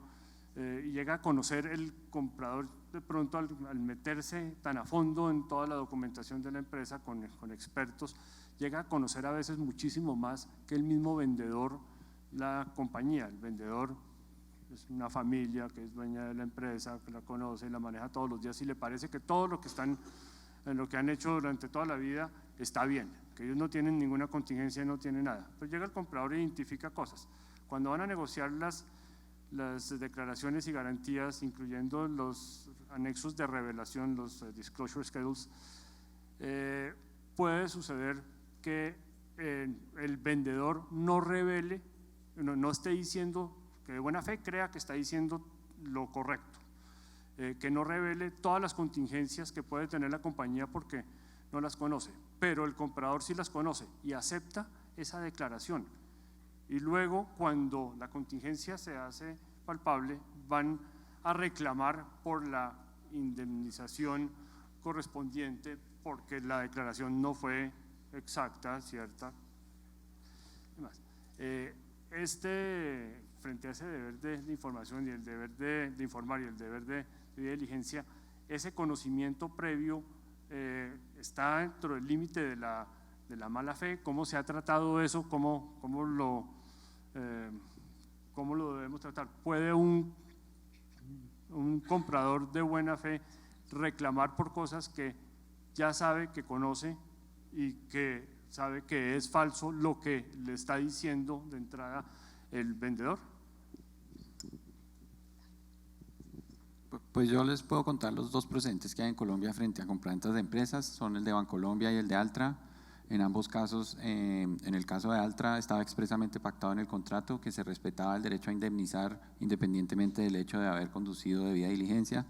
llega a conocer el comprador de pronto al meterse tan a fondo en toda la documentación de la empresa con expertos, llega a conocer a veces muchísimo más que el mismo vendedor, la compañía. El vendedor es una familia que es dueña de la empresa, que la conoce, la maneja todos los días y le parece que todo lo que han hecho durante toda la vida está bien, que ellos no tienen ninguna contingencia, no tienen nada. Pues llega el comprador e identifica cosas. Cuando van a negociar las declaraciones y garantías, incluyendo los anexos de revelación, los disclosure schedules, puede suceder que el vendedor no revele, no esté diciendo, que de buena fe crea que está diciendo lo correcto, que no revele todas las contingencias que puede tener la compañía porque no las conoce, pero el comprador sí las conoce y acepta esa declaración. Y luego, cuando la contingencia se hace palpable, van a reclamar por la indemnización correspondiente porque la declaración no fue exacta, cierta. Frente a ese deber de información y el deber de informar y el deber de diligencia, ese conocimiento previo está dentro del límite de la mala fe. ¿Cómo se ha tratado eso? ¿Cómo lo debemos tratar? ¿Puede un comprador de buena fe reclamar por cosas que ya sabe, que conoce y que sabe que es falso lo que le está diciendo de entrada el vendedor? Pues yo les puedo contar los dos precedentes que hay en Colombia frente a compraventas de empresas, son el de Bancolombia y el de Altra. En ambos casos, en el caso de Altra estaba expresamente pactado en el contrato que se respetaba el derecho a indemnizar independientemente del hecho de haber conducido debida diligencia,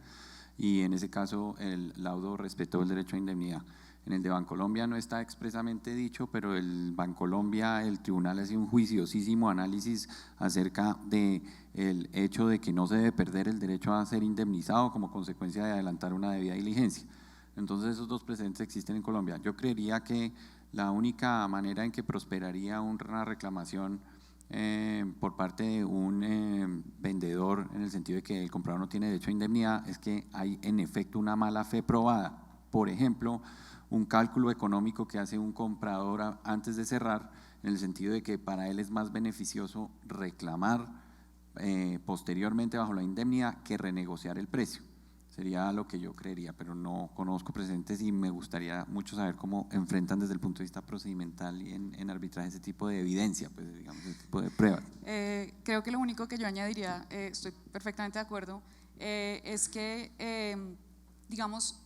y en ese caso el laudo respetó el derecho a indemnidad. En el de Bancolombia no está expresamente dicho, pero el Bancolombia, el tribunal hace un juiciosísimo análisis acerca del hecho de que no se debe perder el derecho a ser indemnizado como consecuencia de adelantar una debida diligencia. Entonces esos dos precedentes existen en Colombia. Yo creería que la única manera en que prosperaría una reclamación por parte de un vendedor, en el sentido de que el comprador no tiene derecho a indemnidad, es que hay en efecto una mala fe probada. Por ejemplo, un cálculo económico que hace un comprador antes de cerrar, en el sentido de que para él es más beneficioso reclamar posteriormente bajo la indemnidad que renegociar el precio. Sería lo que yo creería, pero no conozco precedentes y me gustaría mucho saber cómo enfrentan desde el punto de vista procedimental y en arbitraje ese tipo de evidencia, pues digamos, ese tipo de pruebas. Creo que lo único que yo añadiría, estoy perfectamente de acuerdo, es que, digamos,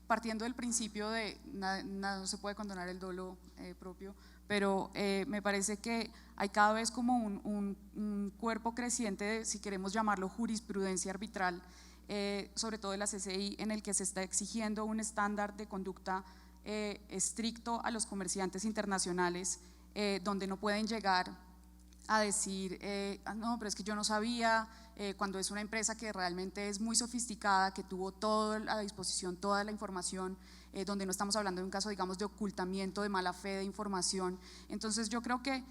partiendo del principio de no se puede condonar el dolo propio, pero me parece que hay cada vez como un cuerpo creciente de, si queremos llamarlo, jurisprudencia arbitral, sobre todo de la CCI, en el que se está exigiendo un estándar de conducta estricto a los comerciantes internacionales, donde no pueden llegar a decir, no, pero es que yo no sabía, cuando es una empresa que realmente es muy sofisticada, que tuvo todo a disposición, toda la información, donde no estamos hablando de un caso, digamos, de ocultamiento, de mala fe de información. Entonces yo creo que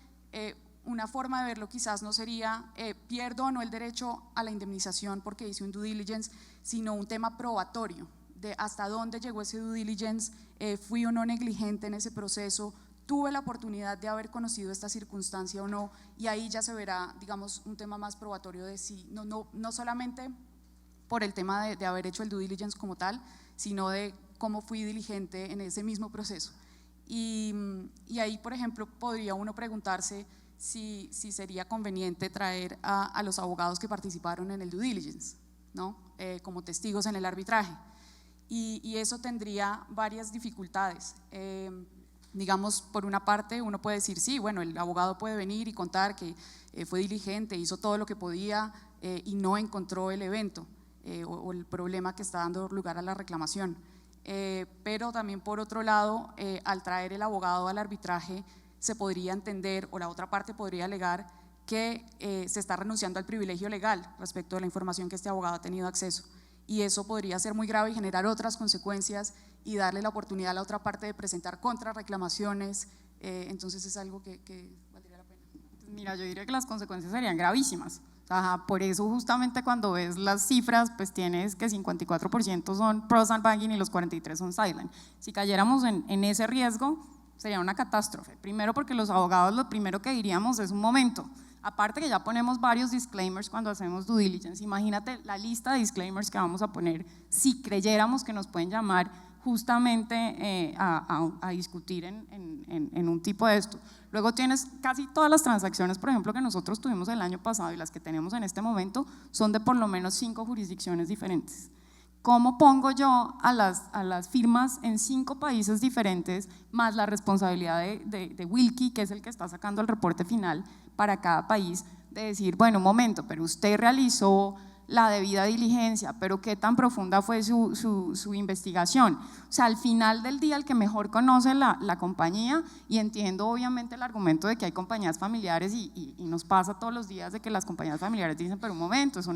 una forma de verlo quizás no sería pierdo o no el derecho a la indemnización porque hice un due diligence, sino un tema probatorio de hasta dónde llegó ese due diligence, fui o no negligente en ese proceso, tuve la oportunidad de haber conocido esta circunstancia o no, y ahí ya se verá, digamos, un tema más probatorio de si, no solamente por el tema de haber hecho el due diligence como tal, sino de cómo fui diligente en ese mismo proceso. Y ahí, por ejemplo, podría uno preguntarse si sería conveniente traer a los abogados que participaron en el due diligence, ¿no? Como testigos en el arbitraje, y eso tendría varias dificultades. Digamos, por una parte uno puede decir, sí, bueno, el abogado puede venir y contar que fue diligente, hizo todo lo que podía y no encontró el evento o el problema que está dando lugar a la reclamación, pero también por otro lado, al traer el abogado al arbitraje, se podría entender, o la otra parte podría alegar, que se está renunciando al privilegio legal respecto de la información que este abogado ha tenido acceso, y eso podría ser muy grave y generar otras consecuencias y darle la oportunidad a la otra parte de presentar contrarreclamaciones. Entonces es algo que valdría la pena. Mira, yo diría que las consecuencias serían gravísimas. O sea, por eso justamente cuando ves las cifras, pues tienes que 54% son pros and banking y los 43% son silent. Si cayéramos en ese riesgo, sería una catástrofe. Primero porque los abogados lo primero que diríamos es un momento. Aparte que ya ponemos varios disclaimers cuando hacemos due diligence, imagínate la lista de disclaimers que vamos a poner si creyéramos que nos pueden llamar justamente a discutir en un tipo de esto. Luego tienes casi todas las transacciones, por ejemplo, que nosotros tuvimos el año pasado y las que tenemos en este momento son de por lo menos 5 jurisdicciones diferentes. ¿Cómo pongo yo a las firmas en 5 países diferentes, más la responsabilidad de Wilkie, que es el que está sacando el reporte final para cada país, de decir, bueno, un momento, pero usted realizó la debida diligencia, pero qué tan profunda fue su investigación? O sea, al final del día el que mejor conoce la compañía, y entiendo obviamente el argumento de que hay compañías familiares y nos pasa todos los días de que las compañías familiares dicen, pero un momento, eso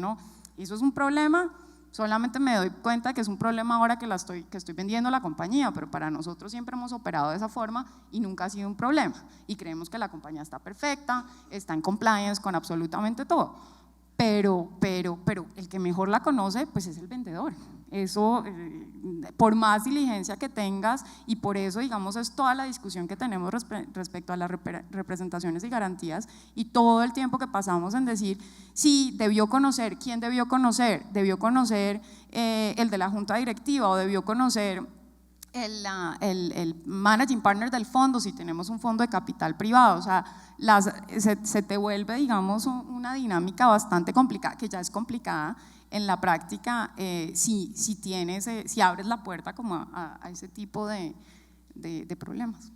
es un problema. Solamente me doy cuenta que es un problema ahora que estoy vendiendo la compañía, pero para nosotros siempre hemos operado de esa forma y nunca ha sido un problema, y creemos que la compañía está perfecta, está en compliance con absolutamente todo, pero el que mejor la conoce pues es el vendedor. Eso, por más diligencia que tengas, y por eso digamos es toda la discusión que tenemos respecto a las representaciones y garantías, y todo el tiempo que pasamos en decir, sí, debió conocer, ¿quién debió conocer? Debió conocer el de la junta directiva, o debió conocer el managing partner del fondo, si tenemos un fondo de capital privado. O sea, se te vuelve, digamos, una dinámica bastante complicada, que ya es complicada en la práctica, si abres la puerta como a ese tipo de problemas.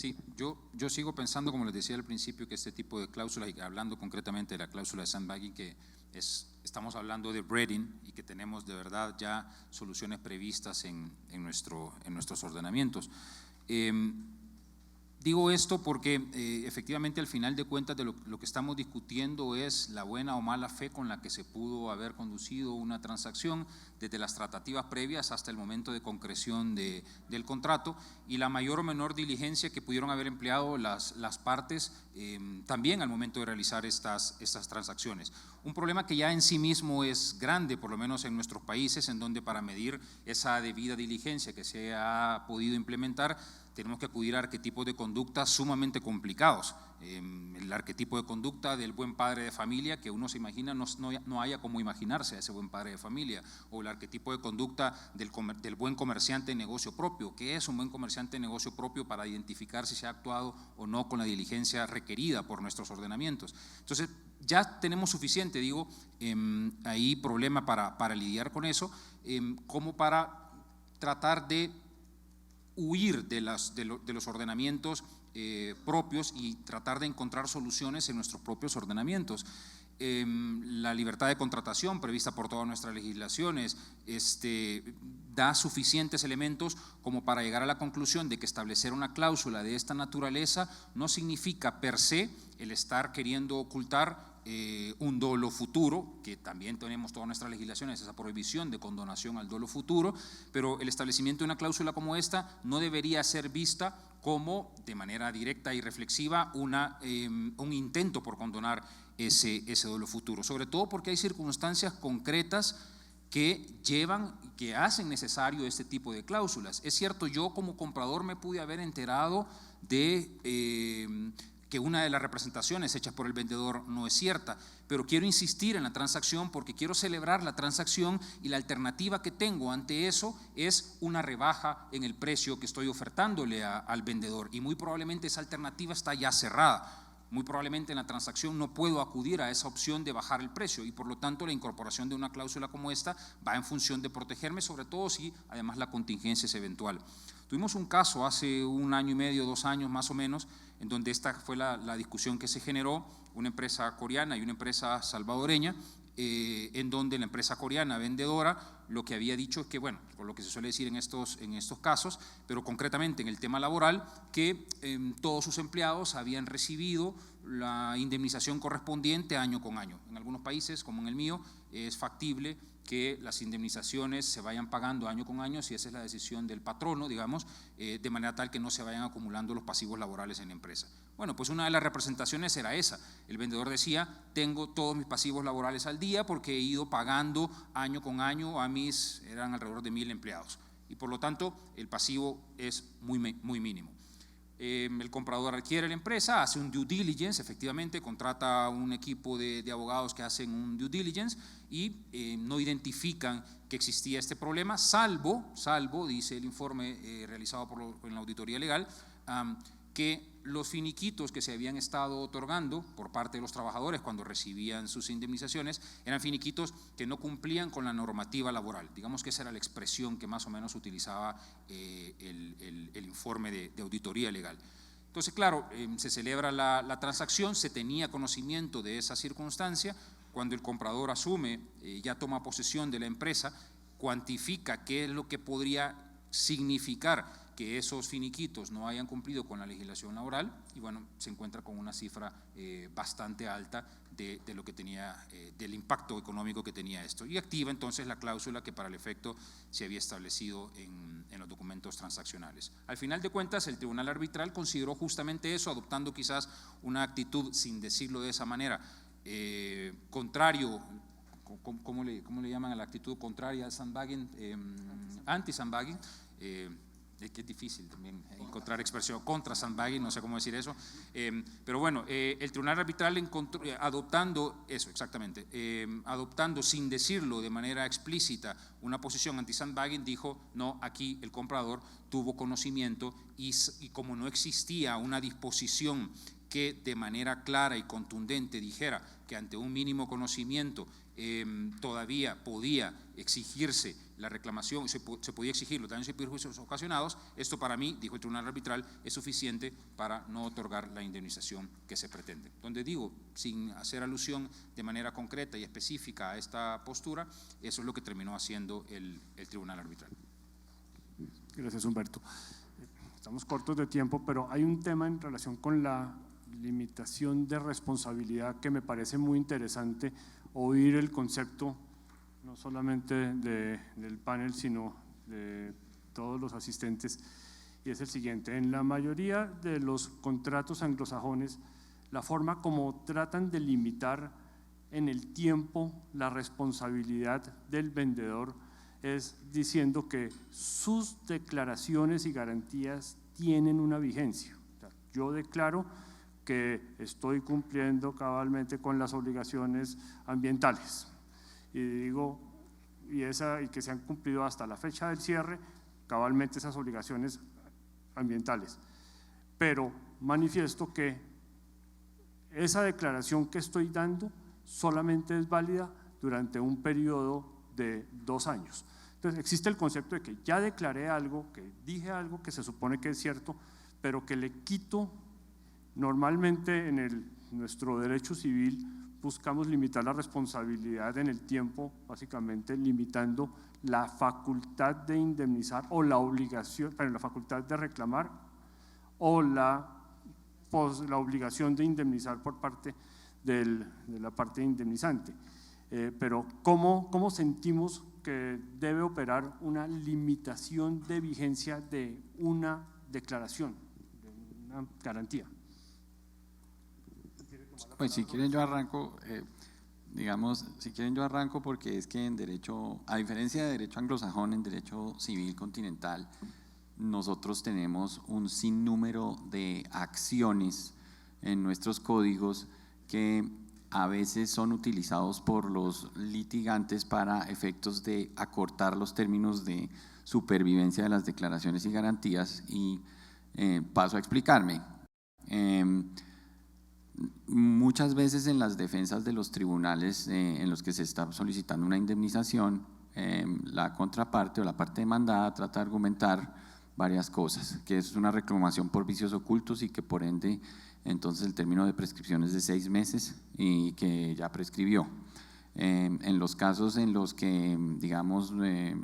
Sí, yo sigo pensando, como les decía al principio, que este tipo de cláusulas, y hablando concretamente de la cláusula de sandbagging, que estamos hablando de breeding y que tenemos de verdad ya soluciones previstas en nuestros ordenamientos. Digo esto porque efectivamente al final de cuentas de lo que estamos discutiendo es la buena o mala fe con la que se pudo haber conducido una transacción desde las tratativas previas hasta el momento de concreción del contrato y la mayor o menor diligencia que pudieron haber empleado las partes también al momento de realizar estas transacciones. Un problema que ya en sí mismo es grande, por lo menos en nuestros países, en donde para medir esa debida diligencia que se ha podido implementar, tenemos que acudir a arquetipos de conducta sumamente complicados. El arquetipo de conducta del buen padre de familia, que uno se imagina, no haya como imaginarse a ese buen padre de familia, o el arquetipo de conducta del buen comerciante de negocio propio. ¿Qué es un buen comerciante de negocio propio para identificar si se ha actuado o no con la diligencia requerida por nuestros ordenamientos? Entonces, ya tenemos suficiente, digo, ahí problema para lidiar con eso, como para tratar de huir de los ordenamientos propios y tratar de encontrar soluciones en nuestros propios ordenamientos. La libertad de contratación prevista por todas nuestras legislaciones da suficientes elementos como para llegar a la conclusión de que establecer una cláusula de esta naturaleza no significa per se el estar queriendo ocultar un dolo futuro, que también tenemos todas nuestras legislaciones, esa prohibición de condonación al dolo futuro, pero el establecimiento de una cláusula como esta no debería ser vista como, de manera directa y reflexiva, un intento por condonar ese dolo futuro, sobre todo porque hay circunstancias concretas que hacen necesario este tipo de cláusulas. Es cierto, yo como comprador me pude haber enterado de que una de las representaciones hechas por el vendedor no es cierta, pero quiero insistir en la transacción porque quiero celebrar la transacción y la alternativa que tengo ante eso es una rebaja en el precio que estoy ofertándole al vendedor y muy probablemente esa alternativa está ya cerrada. Muy probablemente en la transacción no puedo acudir a esa opción de bajar el precio y por lo tanto la incorporación de una cláusula como esta va en función de protegerme, sobre todo si además la contingencia es eventual. Tuvimos un caso hace 1 año y medio, 2 años más o menos, en donde esta fue la discusión que se generó, una empresa coreana y una empresa salvadoreña, en donde la empresa coreana vendedora lo que había dicho es que, bueno, por lo que se suele decir en estos casos, pero concretamente en el tema laboral, que todos sus empleados habían recibido la indemnización correspondiente año con año. En algunos países, como en el mío, es factible que las indemnizaciones se vayan pagando año con año, si esa es la decisión del patrono, digamos, de manera tal que no se vayan acumulando los pasivos laborales en la empresa. Bueno, pues una de las representaciones era esa. El vendedor decía, tengo todos mis pasivos laborales al día porque he ido pagando año con año eran alrededor de 1000 empleados. Y por lo tanto, el pasivo es muy mínimo. El comprador adquiere la empresa, hace un due diligence, efectivamente, contrata un equipo de abogados que hacen un due diligence y no identifican que existía este problema, salvo, dice el informe realizado en la auditoría legal, que los finiquitos que se habían estado otorgando por parte de los trabajadores cuando recibían sus indemnizaciones eran finiquitos que no cumplían con la normativa laboral. Digamos que esa era la expresión que más o menos utilizaba el informe de auditoría legal. Entonces, claro, se celebra la transacción, se tenía conocimiento de esa circunstancia, cuando el comprador asume, ya toma posesión de la empresa, cuantifica qué es lo que podría significar que esos finiquitos no hayan cumplido con la legislación laboral y bueno, se encuentra con una cifra bastante alta de lo que tenía, del impacto económico que tenía esto y activa entonces la cláusula que para el efecto se había establecido en los documentos transaccionales. Al final de cuentas el tribunal arbitral consideró justamente eso, adoptando quizás una actitud, sin decirlo de esa manera, contrario. ¿Cómo le llaman a la actitud contraria al sandbagging? Anti-sandbagging, que es difícil también encontrar expresión contra sandbagging, no sé cómo decir eso, pero bueno, el tribunal arbitral encontró, adoptando eso exactamente, adoptando sin decirlo de manera explícita una posición anti-sandbagging, dijo no, aquí el comprador tuvo conocimiento y como no existía una disposición que de manera clara y contundente dijera que ante un mínimo conocimiento todavía podía exigirse la reclamación, se podía exigir los daños y perjuicios ocasionados. Esto para mí, dijo el tribunal arbitral, es suficiente para no otorgar la indemnización que se pretende. Donde digo, sin hacer alusión de manera concreta y específica a esta postura, eso es lo que terminó haciendo el tribunal arbitral. Gracias, Humberto. Estamos cortos de tiempo, pero hay un tema en relación con la limitación de responsabilidad que me parece muy interesante oír el concepto, no solamente del panel, sino de todos los asistentes, y es el siguiente: en la mayoría de los contratos anglosajones, la forma como tratan de limitar en el tiempo la responsabilidad del vendedor es diciendo que sus declaraciones y garantías tienen una vigencia. O sea, yo declaro que estoy cumpliendo cabalmente con las obligaciones ambientales y digo, y que se han cumplido hasta la fecha del cierre cabalmente esas obligaciones ambientales, pero manifiesto que esa declaración que estoy dando solamente es válida durante un periodo de 2 años. Entonces existe el concepto de que ya declaré algo, que dije algo que se supone que es cierto, pero que le quito. Normalmente en nuestro derecho civil buscamos limitar la responsabilidad en el tiempo, básicamente limitando la facultad de indemnizar o la obligación, pero la facultad de reclamar o la obligación de indemnizar por parte de la parte indemnizante. Pero ¿cómo sentimos que debe operar una limitación de vigencia de una declaración, de una garantía? Pues si quieren yo arranco, si quieren yo arranco, porque es que en derecho, a diferencia de derecho anglosajón, en derecho civil continental, nosotros tenemos un sinnúmero de acciones en nuestros códigos que a veces son utilizados por los litigantes para efectos de acortar los términos de supervivencia de las declaraciones y garantías, y paso a explicarme. Muchas veces en las defensas de los tribunales en los que se está solicitando una indemnización, la contraparte o la parte demandada trata de argumentar varias cosas, que es una reclamación por vicios ocultos y que por ende entonces el término de prescripción es de 6 meses y que ya prescribió. En los casos en los que, digamos,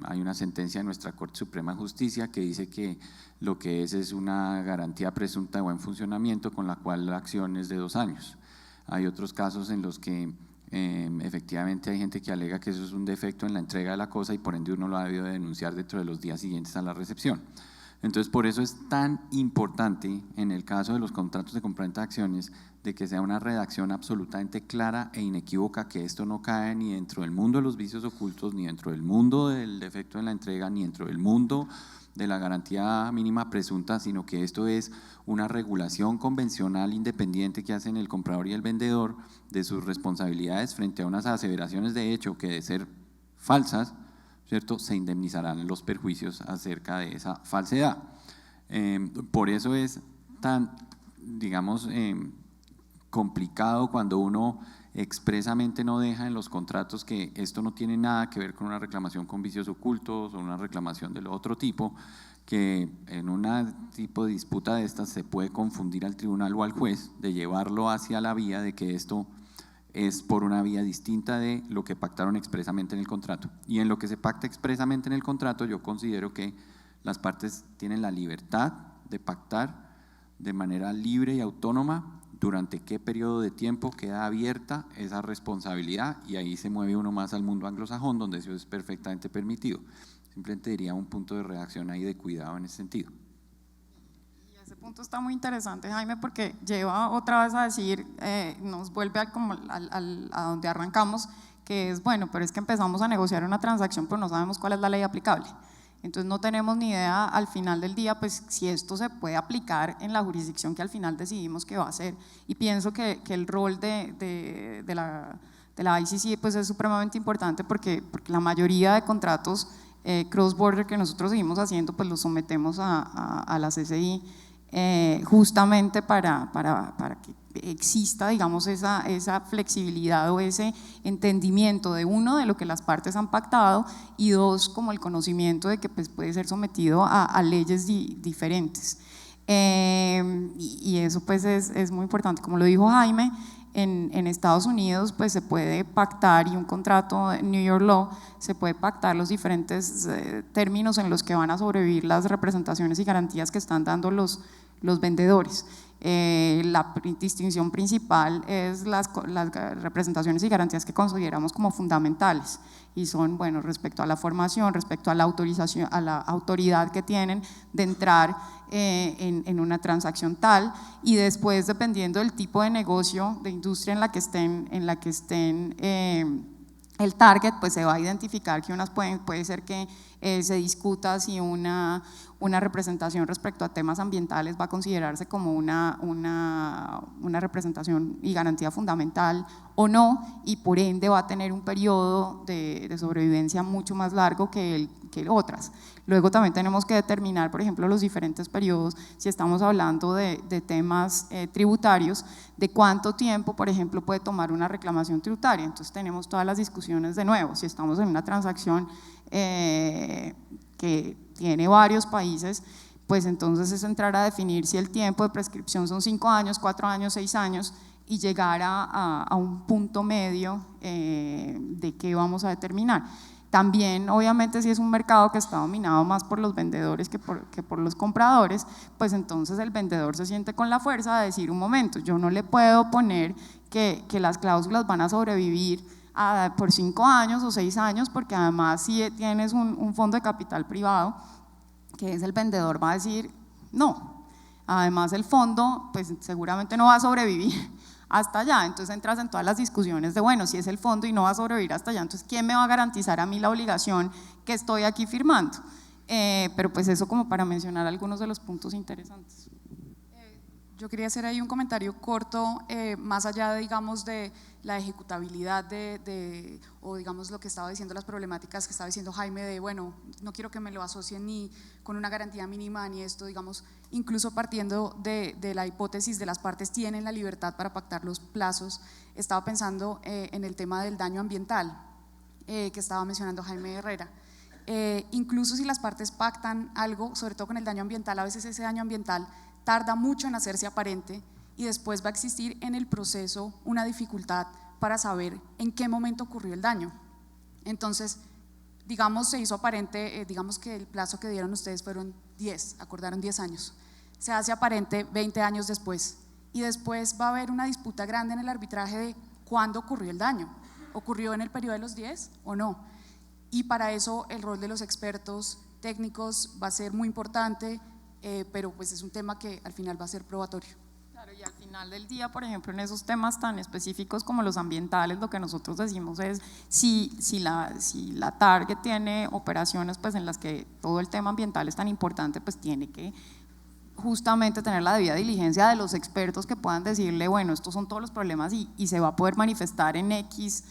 hay una sentencia de nuestra Corte Suprema de Justicia que dice que lo que es una garantía presunta de buen funcionamiento, con la cual la acción es de 2 años. Hay otros casos en los que efectivamente hay gente que alega que eso es un defecto en la entrega de la cosa y por ende uno lo ha debido denunciar dentro de los días siguientes a la recepción. Entonces, por eso es tan importante en el caso de los contratos de compraventa de acciones de que sea una redacción absolutamente clara e inequívoca, que esto no cae ni dentro del mundo de los vicios ocultos, ni dentro del mundo del defecto en la entrega, ni dentro del mundo de la garantía mínima presunta, sino que esto es una regulación convencional independiente que hacen el comprador y el vendedor de sus responsabilidades frente a unas aseveraciones de hecho que, de ser falsas, ¿cierto?, se indemnizarán los perjuicios acerca de esa falsedad. Por eso es tan, digamos, complicado cuando uno expresamente no deja en los contratos que esto no tiene nada que ver con una reclamación con vicios ocultos o una reclamación del otro tipo, que en un tipo de disputa de estas se puede confundir al tribunal o al juez de llevarlo hacia la vía de que esto es por una vía distinta de lo que pactaron expresamente en el contrato. Y en lo que se pacta expresamente en el contrato, yo considero que las partes tienen la libertad de pactar de manera libre y autónoma durante qué periodo de tiempo queda abierta esa responsabilidad, y ahí se mueve uno más al mundo anglosajón, donde eso es perfectamente permitido. Simplemente diría un punto de reacción ahí de cuidado en ese sentido. Ese punto está muy interesante, Jaime, porque lleva otra vez a decir, nos vuelve a donde arrancamos, que es, bueno, pero es que empezamos a negociar una transacción pero no sabemos cuál es la ley aplicable. Entonces no tenemos ni idea al final del día pues si esto se puede aplicar en la jurisdicción que al final decidimos que va a ser, y pienso que el rol de la ICC pues es supremamente importante porque la mayoría de contratos cross border que nosotros seguimos haciendo pues los sometemos a la CCI. justamente para que exista, digamos, esa flexibilidad o ese entendimiento de uno, de lo que las partes han pactado, y dos, como el conocimiento de que pues, puede ser sometido a leyes diferentes. Y eso pues es muy importante. Como lo dijo Jaime, en Estados Unidos pues se puede pactar, y un contrato en New York Law se puede pactar los diferentes términos en los que van a sobrevivir las representaciones y garantías que están dando los vendedores. La distinción principal es las representaciones y garantías que consideramos como fundamentales, y son, bueno, respecto a la formación, respecto a la autorización, a la autoridad que tienen de entrar en una transacción tal, y después, dependiendo del tipo de negocio, de industria en la que estén el target, pues se va a identificar que unas puede ser que se discuta si una representación respecto a temas ambientales va a considerarse como una representación y garantía fundamental o no, y por ende va a tener un periodo de sobrevivencia mucho más largo que otras. Luego también tenemos que determinar, por ejemplo, los diferentes periodos, si estamos hablando de temas tributarios, de cuánto tiempo, por ejemplo, puede tomar una reclamación tributaria. Entonces tenemos todas las discusiones de nuevo, si estamos en una transacción que tiene varios países, pues entonces es entrar a definir si el tiempo de prescripción son 5 años, 4 años, 6 años, y llegar a un punto medio de qué vamos a determinar. También, obviamente, si es un mercado que está dominado más por los vendedores que por los compradores, pues entonces el vendedor se siente con la fuerza de decir: un momento, yo no le puedo poner que las cláusulas van a sobrevivir por 5 años o 6 años, porque además si tienes un fondo de capital privado, que es el vendedor, va a decir no. Además el fondo pues seguramente no va a sobrevivir hasta allá, entonces entras en todas las discusiones de, bueno, si es el fondo y no va a sobrevivir hasta allá, entonces ¿quién me va a garantizar a mí la obligación que estoy aquí firmando? Pero pues eso como para mencionar algunos de los puntos interesantes. Yo quería hacer ahí un comentario corto, más allá, digamos, de la ejecutabilidad o digamos lo que estaba diciendo, las problemáticas que estaba diciendo Jaime de, bueno, no quiero que me lo asocien ni con una garantía mínima ni esto, digamos, incluso partiendo de la hipótesis de las partes tienen la libertad para pactar los plazos. Estaba pensando en el tema del daño ambiental que estaba mencionando Jaime Herrera. Incluso si las partes pactan algo, sobre todo con el daño ambiental, a veces ese daño ambiental tarda mucho en hacerse aparente y después va a existir en el proceso una dificultad para saber en qué momento ocurrió el daño. Entonces, digamos, se hizo aparente, digamos que el plazo que dieron ustedes fueron 10, acordaron 10 años, se hace aparente 20 años después, y después va a haber una disputa grande en el arbitraje de cuándo ocurrió el daño, ¿ocurrió en el periodo de los 10 o no? Y para eso el rol de los expertos técnicos va a ser muy importante, pero pues es un tema que al final va a ser probatorio. Claro, y al final del día, por ejemplo, en esos temas tan específicos como los ambientales, lo que nosotros decimos es si la target tiene operaciones pues en las que todo el tema ambiental es tan importante, pues tiene que justamente tener la debida diligencia de los expertos que puedan decirle, bueno, estos son todos los problemas y se va a poder manifestar en X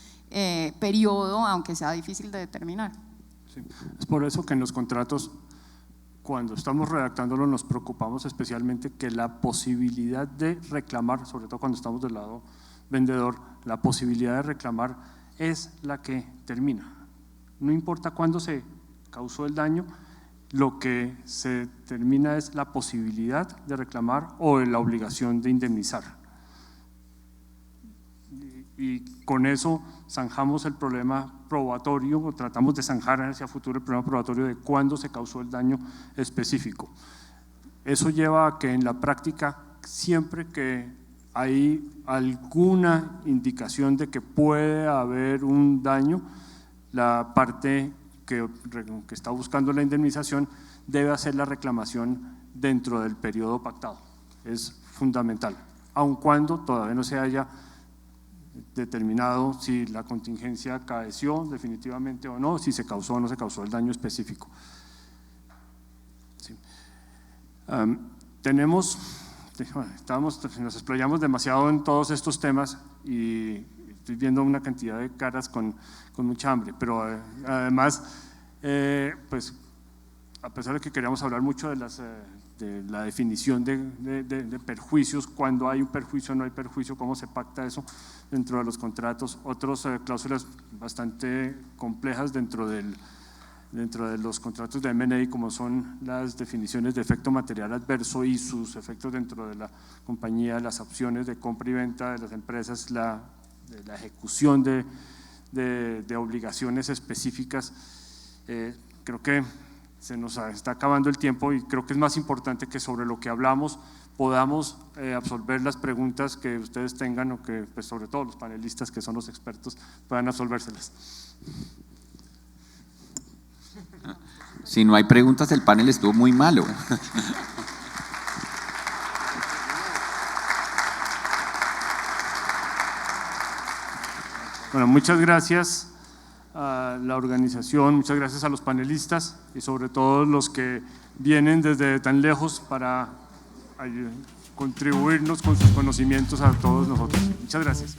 periodo, aunque sea difícil de determinar. Sí. Es por eso que en los contratos, cuando estamos redactándolo, nos preocupamos especialmente que la posibilidad de reclamar, sobre todo cuando estamos del lado vendedor, la posibilidad de reclamar es la que termina. No importa cuándo se causó el daño, lo que se termina es la posibilidad de reclamar o la obligación de indemnizar. Y con eso zanjamos el problema probatorio, o tratamos de zanjar hacia futuro el problema probatorio de cuándo se causó el daño específico. Eso lleva a que en la práctica, siempre que hay alguna indicación de que puede haber un daño, la parte que está buscando la indemnización debe hacer la reclamación dentro del periodo pactado. Es fundamental, aun cuando todavía no se haya determinado si la contingencia acaeció definitivamente o no, si se causó o no se causó el daño específico. Sí. Nos explayamos demasiado en todos estos temas y estoy viendo una cantidad de caras con mucha hambre, pero además, pues a pesar de que queríamos hablar mucho de las la definición de perjuicios, cuando hay un perjuicio o no hay perjuicio, cómo se pacta eso dentro de los contratos, otras cláusulas bastante complejas dentro de los contratos de M&A, como son las definiciones de efecto material adverso y sus efectos dentro de la compañía, las opciones de compra y venta de las empresas, la ejecución de obligaciones específicas. Creo que se nos está acabando el tiempo y creo que es más importante que sobre lo que hablamos podamos absorber las preguntas que ustedes tengan o que pues, sobre todo los panelistas que son los expertos puedan absolvérselas. Si no hay preguntas, el panel estuvo muy malo. Bueno, muchas gracias a la organización, muchas gracias a los panelistas y sobre todo los que vienen desde tan lejos para contribuirnos con sus conocimientos a todos nosotros. Muchas gracias.